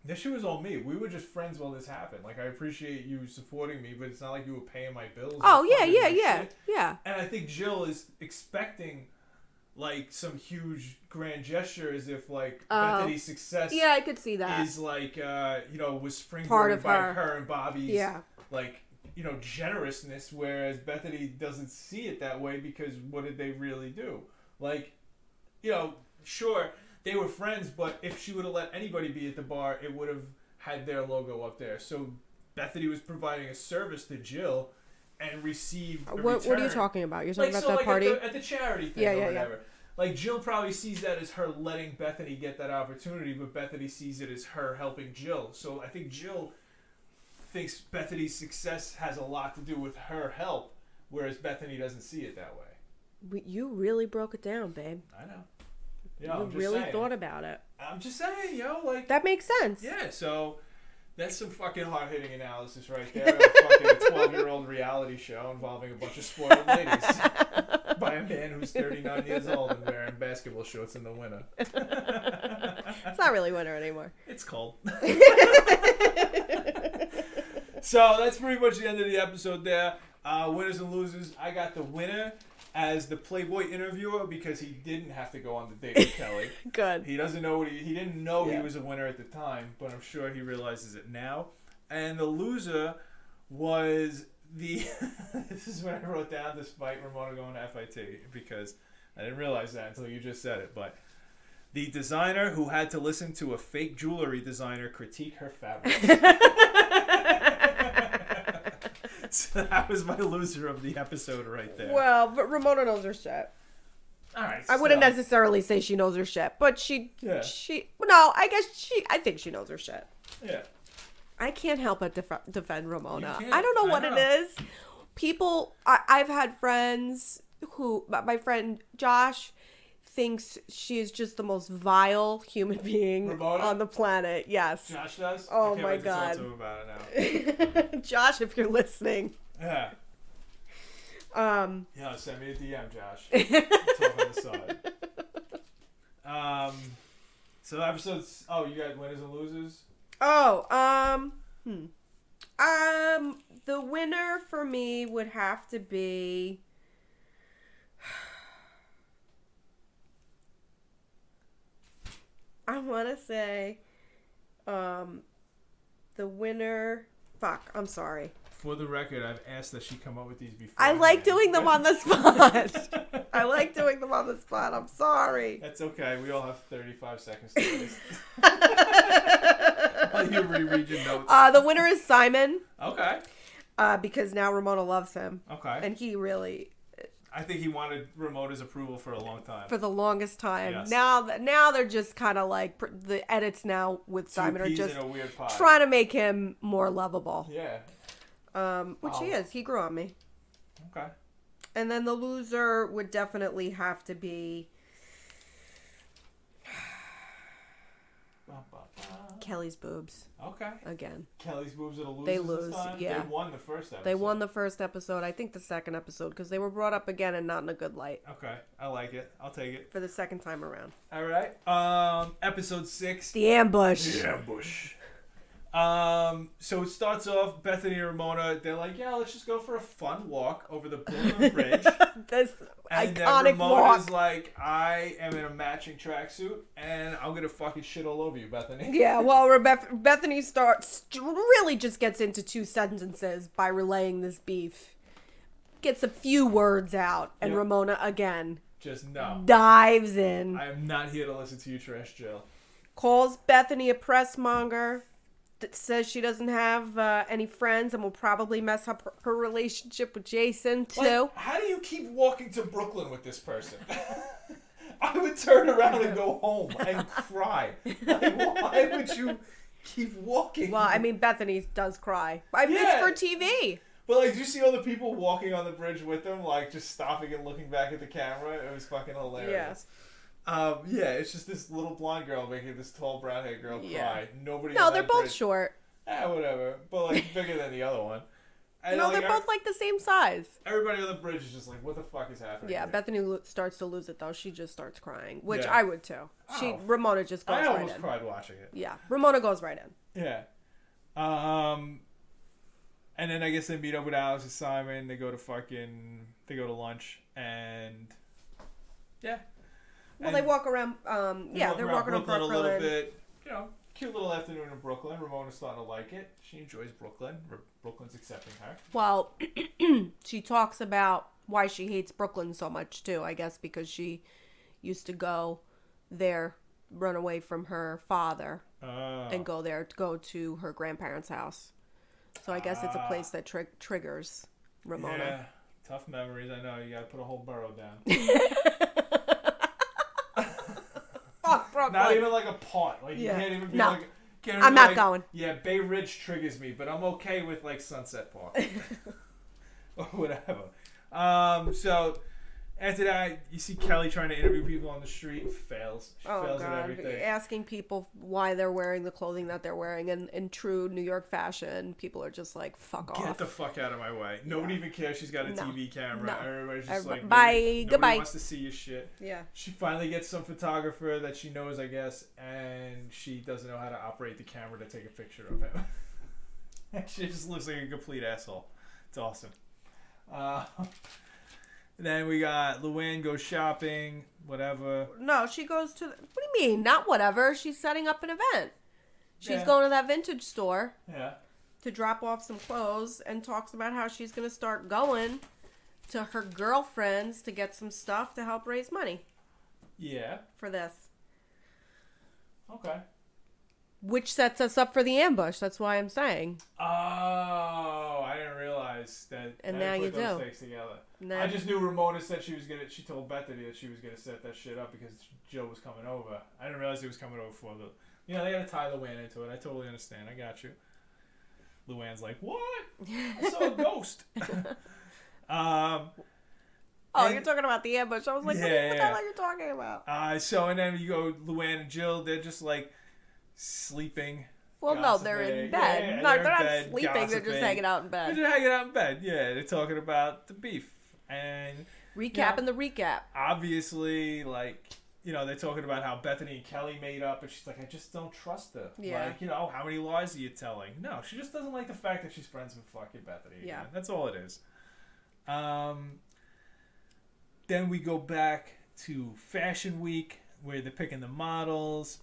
this shit was on me. We were just friends while this happened. Like, I appreciate you supporting me, but it's not like you were paying my bills. Oh, yeah. And I think Jill is expecting, like, some huge grand gesture as if, like, Bethenny's success yeah, I could see that. Is, like, was springboarded by her and Bobby's, like, generousness, whereas Bethenny doesn't see it that way because what did they really do? Like, sure, they were friends, but if she would have let anybody be at the bar, it would have had their logo up there. So Bethenny was providing a service to Jill and received a What are you talking about? You're talking about that party? At the charity thing or whatever. Yeah. Like, Jill probably sees that as her letting Bethenny get that opportunity, but Bethenny sees it as her helping Jill. So I think Jill thinks Bethenny's success has a lot to do with her help, whereas Bethenny doesn't see it that way. You really broke it down, babe. I know. You really thought about it. I'm just saying, like... That makes sense. Yeah, so that's some fucking hard-hitting analysis right there. A fucking 12-year-old reality show involving a bunch of spoiled ladies by a man who's 39 years old and wearing basketball shorts in the winter. It's not really winter anymore. It's cold. So that's pretty much the end of the episode there. Winners and losers. I got the winner as the Playboy interviewer because he didn't have to go on the date with Kelly. Good. He doesn't know he didn't know he was a winner at the time, but I'm sure he realizes it now. And the loser was the... This is what I wrote down despite Ramona going to FIT, because I didn't realize that until you just said it, but the designer who had to listen to a fake jewelry designer critique her fabrics. So that was my loser of the episode right there. Well, but Ramona knows her shit. All right. I wouldn't necessarily say she knows her shit, but I think she knows her shit. Yeah. I can't help but defend Ramona. I don't know what it is. People, I've had friends who, my friend Josh thinks she is just the most vile human being Ramona? on the planet. Yes. Josh does? Oh I can't my wait to God. talk to him about it now. Josh, if you're listening. Yeah. Yeah, send me a DM, Josh. Talk on the side. So episodes. Oh, you got winners and losers. The winner for me would have to be. I want to say, the winner. Fuck, I'm sorry. For the record, I've asked that she come up with these before. I like doing them on the spot. I'm sorry. That's okay. We all have 35 seconds to waste. While you reread your notes. The winner is Simon. Okay. Because now Ramona loves him. Okay. And he really... I think he wanted Ramona's approval for a long time. For the longest time. Yes. Now they're just kind of like... The edits now with Simon are just in a weird pie. trying to make him more lovable. Yeah. Which he is. He grew on me. Okay. And then the loser would definitely have to be... Kelly's boobs. Okay. Again. Kelly's boobs are the losers They lose, this time? yeah. They won the first episode. They won the first episode. I think the second episode, because they were brought up again and not in a good light. Okay. I like it. I'll take it. For the second time around. All right. Episode 6. The ambush. The ambush. So it starts off, Bethenny and Ramona, they're like, yeah, let's just go for a fun walk over the Brooklyn Bridge. This and iconic then Ramona's walk. like, I am in a matching tracksuit, and I'm going to fucking shit all over you, Bethenny. Yeah, well, Bethenny really just gets into 2 sentences by relaying this beef. Gets a few words out, and Yep. Ramona, again, Just no. dives in. I am not here to listen to you trash Jill. Calls Bethenny a press monger. Says she doesn't have any friends and will probably mess up her relationship with Jason, too. Like, how do you keep walking to Brooklyn with this person? I would turn around and go home and cry. Like, why would you keep walking? Well, I mean, Bethenny does cry. It's for TV. But, like, do you see all the people walking on the bridge with them, like, just stopping and looking back at the camera? It was fucking hilarious. Yeah, it's just this little blonde girl making this tall brown-haired girl cry. Nobody. No, on they're that both bridge. short. Whatever. But, like, bigger than the other one. And, No, like, they're both like the same size. everybody on the bridge is just like, what the fuck is happening? Yeah, here? Bethenny starts to lose it, though. She just starts crying, which Yeah. I would, too. Oh. Ramona just goes I right almost in. cried watching it. Yeah, Ramona goes right in. Yeah. And then I guess they meet up with Alex and Simon. They go to lunch, and yeah. Well, And they walk around. They're walking around Brooklyn a little bit. You know, cute little afternoon in Brooklyn. Ramona's starting to like it. She enjoys Brooklyn. Brooklyn's accepting her. Well, she talks about why she hates Brooklyn so much too. I guess because she used to go there, run away from her father, and go to her grandparents' house. So I guess it's a place that triggers Ramona. Yeah, tough memories. I know. You got to put a whole borough down. Fuck Brooklyn. Not even like a part. Like you can't even be No. like. I'm not going. Yeah, Bay Ridge triggers me, but I'm okay with like Sunset Park or whatever. So after that, you see Kelly trying to interview people on the street. Fails. She fails at everything. Asking people why they're wearing the clothing that they're wearing, and in true New York fashion, people are just like, "Fuck off." Get the fuck out of my way. Nobody even cares. She's got a TV camera. No. Everybody's just like, bye, goodbye. Nobody wants to see your shit. Yeah. She finally gets some photographer that she knows, I guess, and she doesn't know how to operate the camera to take a picture of him. She just looks like a complete asshole. It's awesome. Then we got Luann goes shopping, whatever. No, she goes to... What do you mean? Not whatever. She's setting up an event. She's going to that vintage store. Yeah. to drop off some clothes and talks about how she's going to start going to her girlfriends to get some stuff to help raise money. Yeah. For this. Okay. Which sets us up for the ambush. That's why I'm saying. Oh, I didn't realize that. And I now put you those do. things together. No. I just knew Ramona said she told Bethenny that she was gonna set that shit up because Jill was coming over. I didn't realize he was coming over for the. They gotta tie Luann into it. I totally understand. I got you. Luann's like, what? I saw a ghost. You're talking about the ambush. I was like, what the hell are you talking about? So and then you go Luann and Jill. They're just like sleeping. Well, no, they're in bed. Yeah, No, they're not bed, sleeping. gossiping. They're just hanging out in bed. They're just hanging out in bed. Yeah, they're talking about the beef and recapping the recap. Obviously, they're talking about how Bethenny and Kelly made up, and she's like, I just don't trust her. Yeah. How many lies are you telling? No, she just doesn't like the fact that she's friends with fucking Bethenny. Yeah. Again. That's all it is. Then we go back to Fashion Week, where they're picking the models,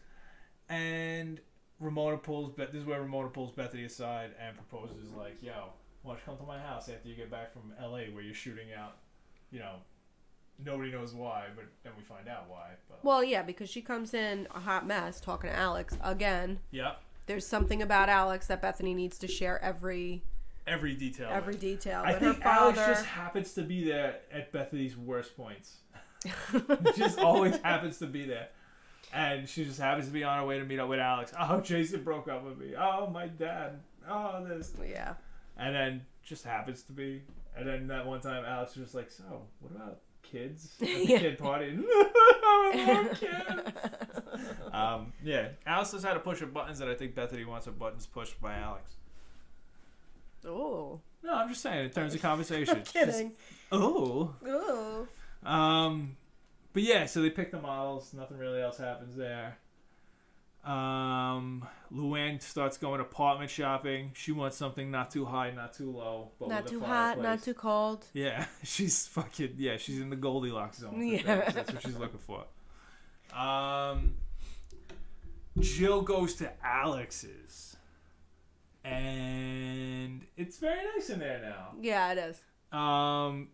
and this is where Ramona pulls Bethenny aside and proposes, like, yo, why don't you come to my house after you get back from LA where you're shooting out, nobody knows why, but then we find out why. But. Well, yeah, because she comes in a hot mess talking to Alex again. Yeah. There's something about Alex that Bethenny needs to share every detail. I think her father... Alex just happens to be there at Bethenny's worst points. Just always happens to be there. And she just happens to be on her way to meet up with Alex. Oh, Jason broke up with me. Oh, my dad. Oh, this. Yeah. And then just happens to be. And then that one time Alex was just like, so, what about kids? At the kid party. More kids. Alex knows how to push her buttons, and I think Bethenny wants her buttons pushed by Alex. Oh. No, I'm just saying in terms of conversation. I'm kidding. Oh. But yeah, so they pick the models. Nothing really else happens there. Luann starts going apartment shopping. She wants something not too high, not too low, but not with too a hot, fireplace. not too cold. Yeah, she's in the Goldilocks zone. Yeah. That's what she's looking for. Jill goes to Alex's, and it's very nice in there now. Yeah, it is.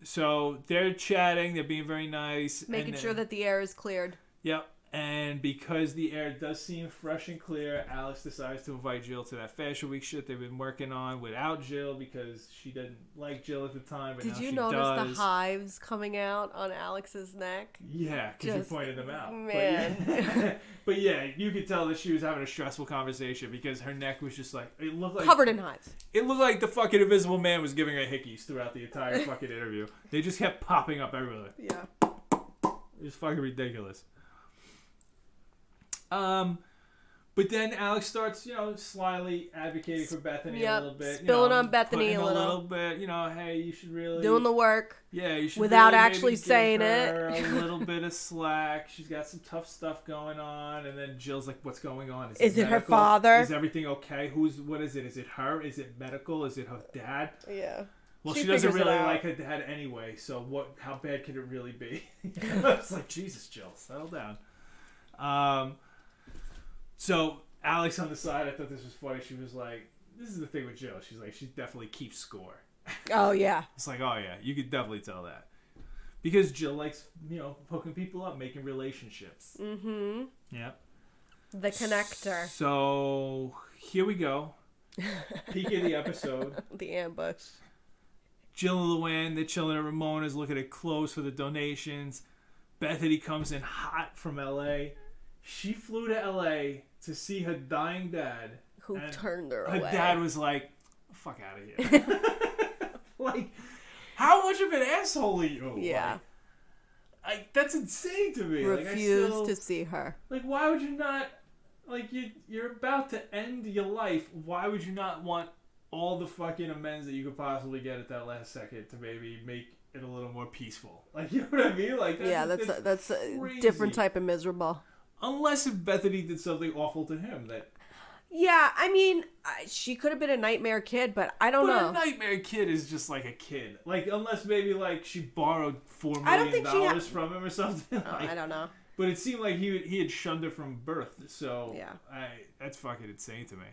So they're chatting, they're being very nice. Making sure that the air is cleared. Yep. And because the air does seem fresh and clear, Alex decides to invite Jill to that Fashion Week shit they've been working on without Jill because she didn't like Jill at the time. But Did now you she notice does. the hives coming out on Alex's neck? Yeah, because you pointed them out. Man. But yeah, you could tell that she was having a stressful conversation because her neck was just like, it looked like covered in hives. It looked like the fucking Invisible Man was giving her hickeys throughout the entire fucking interview. They just kept popping up everywhere. Yeah. It was fucking ridiculous. But then Alex starts, slyly advocating for Bethenny a little bit. Spilling on Bethenny a little bit. Hey, you should really... Doing the work. Yeah, you should without really actually saying give her a little bit of slack. She's got some tough stuff going on. And then Jill's like, what's going on? Is it her father? Is everything okay? What is it? Is it her? Is it medical? Is it her dad? Yeah. Well, she doesn't really like her dad anyway, so how bad could it really be? It's like, Jesus, Jill, settle down. So Alex on the side, I thought this was funny. She was like, this is the thing with Jill. She's like, she definitely keeps score. Oh, yeah. It's like, oh, yeah, you could definitely tell that. Because Jill likes, hooking people up, making relationships. Mm-hmm. Yeah. The connector. So here we go. Peak of the episode. The ambush. Jill and Luann, they're chilling at Ramona's, looking at clothes for the donations. Bethenny comes in hot from L.A. She flew to L.A. to see her dying dad. Who turned her away. Her dad was like, fuck out of here. Like, how much of an asshole are you? Yeah. Like, that's insane to me. Refused to see her. Like, why would you not... Like, you're about to end your life. Why would you not want all the fucking amends that you could possibly get at that last second to maybe make it a little more peaceful? Like, you know what I mean? Like, that's a different type of miserable. Unless if Bethenny did something awful to him that... Yeah, I mean, she could have been a nightmare kid, but I don't know. A nightmare kid is just like a kid. Like, unless maybe, like, she borrowed $4 million from him or something. Oh, I don't know. But it seemed like he had shunned her from birth, so... Yeah. That's fucking insane to me.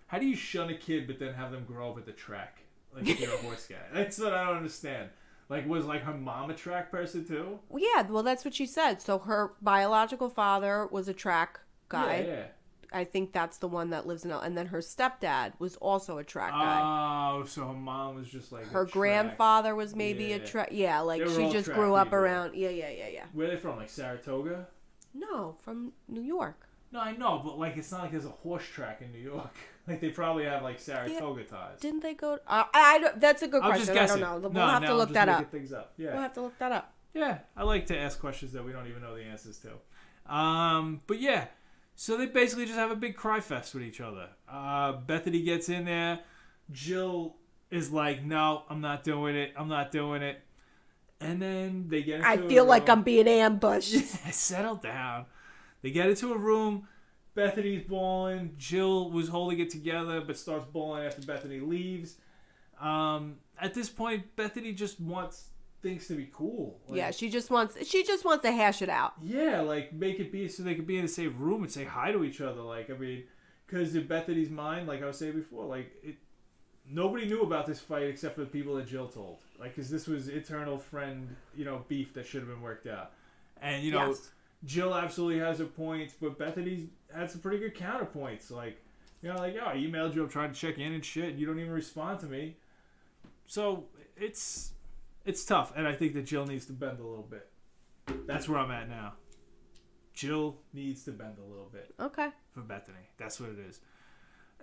How do you shun a kid but then have them grow up at the track? Like if you're a horse guy. That's what I don't understand. Like, was like her mom a track person too? Well, yeah, well, that's what she said. So her biological father was a track guy. Yeah. I think that's the one that lives in and then her stepdad was also a track guy. Oh, so her mom was just like her grandfather was maybe a track. Yeah, like she just grew up around. Yeah. Where are they from? Like Saratoga? No, from New York. No, I know, but like it's not like there's a horse track in New York. Like they probably have like Saratoga ties. Didn't they go? That's a good question. I don't know. We'll have to look that up. Things up. Yeah. We'll have to look that up. Yeah, I like to ask questions that we don't even know the answers to. But yeah, so they basically just have a big cry fest with each other. Bethenny gets in there. Jill is like, "No, I'm not doing it. I'm not doing it." And then they get into I feel like I'm being ambushed. Settle down. They get into a room. Bethenny's bawling. Jill was holding it together, but starts bawling after Bethenny leaves. At this point, Bethenny just wants things to be cool. Like, yeah, she just wants to hash it out. Yeah, like make it be so they could be in the same room and say hi to each other. Like, I mean, because in Bethenny's mind, like I was saying before, like nobody knew about this fight except for the people that Jill told. Like, because this was internal friend, beef that should have been worked out. And yes. Jill absolutely has her points, but Bethenny's had some pretty good counterpoints. Like, I emailed you, I'm trying to check in and shit, and you don't even respond to me. So it's tough, and I think that Jill needs to bend a little bit. That's where I'm at now. Jill needs to bend a little bit. Okay. For Bethenny. That's what it is.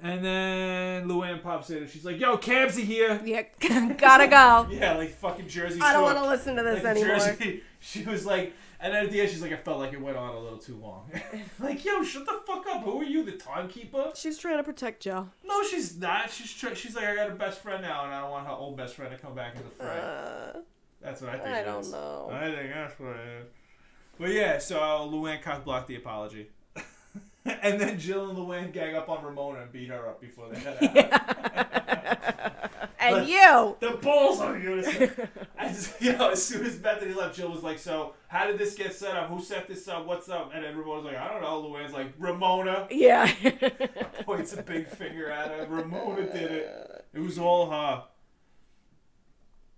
And then Luann pops in and she's like, "Yo, Cabsy here." Yeah, gotta go. Yeah, like fucking Jersey Shore. I don't want to listen to this anymore. Jersey. She was like, and then at the end she's like, "I felt like it went on a little too long." Like, yo, shut the fuck up. Who are you, the timekeeper? She's trying to protect Joe. No, she's not. She's like, I got a best friend now, and I don't want her old best friend to come back in the fray. That's what I think. I don't know. I think that's what it is. But yeah, so Luann cock-blocked the apology. And then Jill and Luann gang up on Ramona and beat her up before they head out. Yeah. And you! The balls on you! As soon as Bethenny left, Jill was like, "So, how did this get set up? Who set this up? What's up?" And everyone was like, "I don't know." Luann's like, "Ramona." Yeah. Points a big finger at her. Ramona did it. It was all her.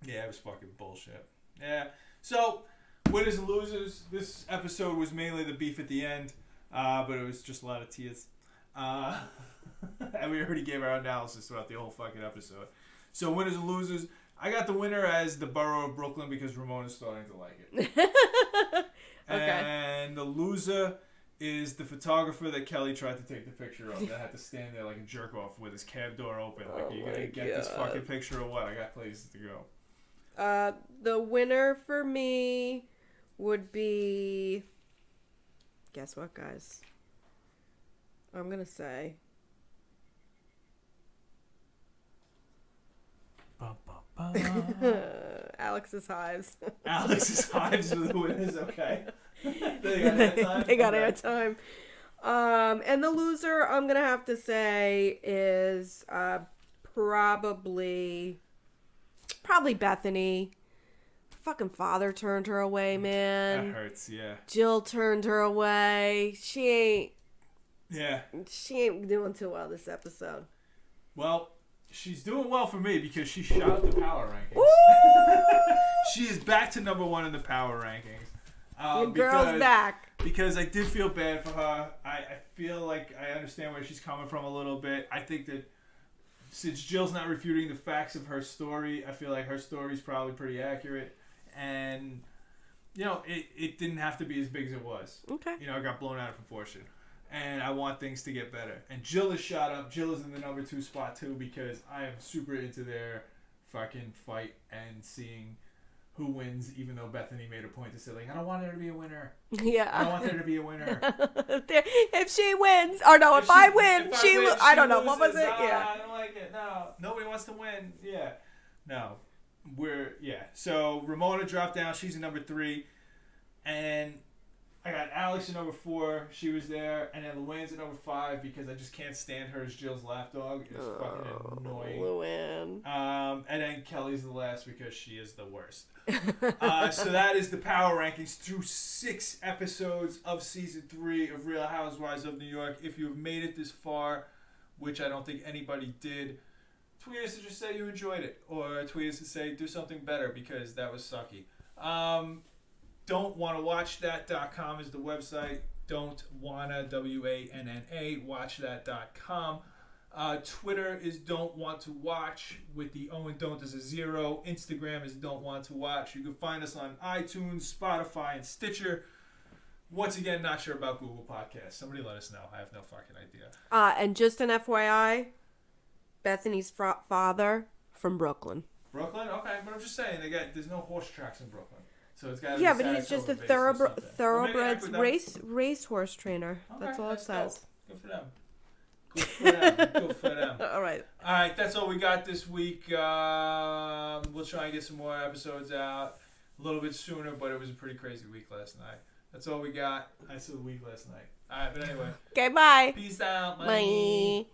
Yeah, it was fucking bullshit. Yeah. So, winners and losers. This episode was mainly the beef at the end. But it was just a lot of tears. And we already gave our analysis throughout the whole fucking episode. So winners and losers. I got the winner as the borough of Brooklyn because Ramona's starting to like it. Okay. And the loser is the photographer that Kelly tried to take the picture of that had to stand there like a jerk off with his cab door open. Like, you gonna get this fucking picture or what? I got places to go. The winner for me would be... Guess what, guys? I'm going to say... Alex's Hives. Alex's Hives are the winners, okay. They got airtime. And the loser, I'm going to have to say, is probably Bethenny. Fucking father turned her away, man. That hurts, yeah. Jill turned her away. She ain't doing too well this episode. Well, she's doing well for me because she shot up the power rankings. She is back to number 1 in the power rankings. Your girl's back. Because I did feel bad for her. I feel like I understand where she's coming from a little bit. I think that since Jill's not refuting the facts of her story, I feel like her story's probably pretty accurate. And, it didn't have to be as big as it was. Okay. It got blown out of proportion. And I want things to get better. And Jill is shot up. Jill is in the number 2 spot, too, because I am super into their fucking fight and seeing who wins, even though Bethenny made a point to say, like, I don't want there to be a winner. Yeah. I don't want there to be a winner. If she wins, or no, if I win, I don't know. What was it? Yeah. I don't like it. No. Nobody wants to win. Yeah. No. So Ramona dropped down. She's in number 3. And I got Alex in number 4. She was there. And then Luann's at number 5 because I just can't stand her as Jill's lapdog. It's fucking annoying. Luann. And then Kelly's the last because she is the worst. So that is the power rankings through 6 episodes of season 3 of Real Housewives of New York. If you've made it this far, which I don't think anybody did, tweet us to just say you enjoyed it, or tweet us to say do something better because that was sucky. Don'twannawatchthat.com is the website. Don'twanna, WANNA, watchthat.com. Twitter is Don't Want to Watch with the O and Don't as a 0. Instagram is Don't Want to Watch. You can find us on iTunes, Spotify, and Stitcher. Once again, not sure about Google Podcasts. Somebody let us know. I have no fucking idea. And just an FYI, Bethenny's father from Brooklyn. Brooklyn? Okay, but I'm just saying, there's no horse tracks in Brooklyn. So it's got to yeah, be but he's just a thoroughbred race horse trainer. Okay, That's all it says. Good for them. Good for them. All right. All right, that's all we got this week. We'll try and get some more episodes out a little bit sooner, but it was a pretty crazy week last night. That's all we got. I said the week last night. All right, but anyway. Okay, bye. Peace out. Bye.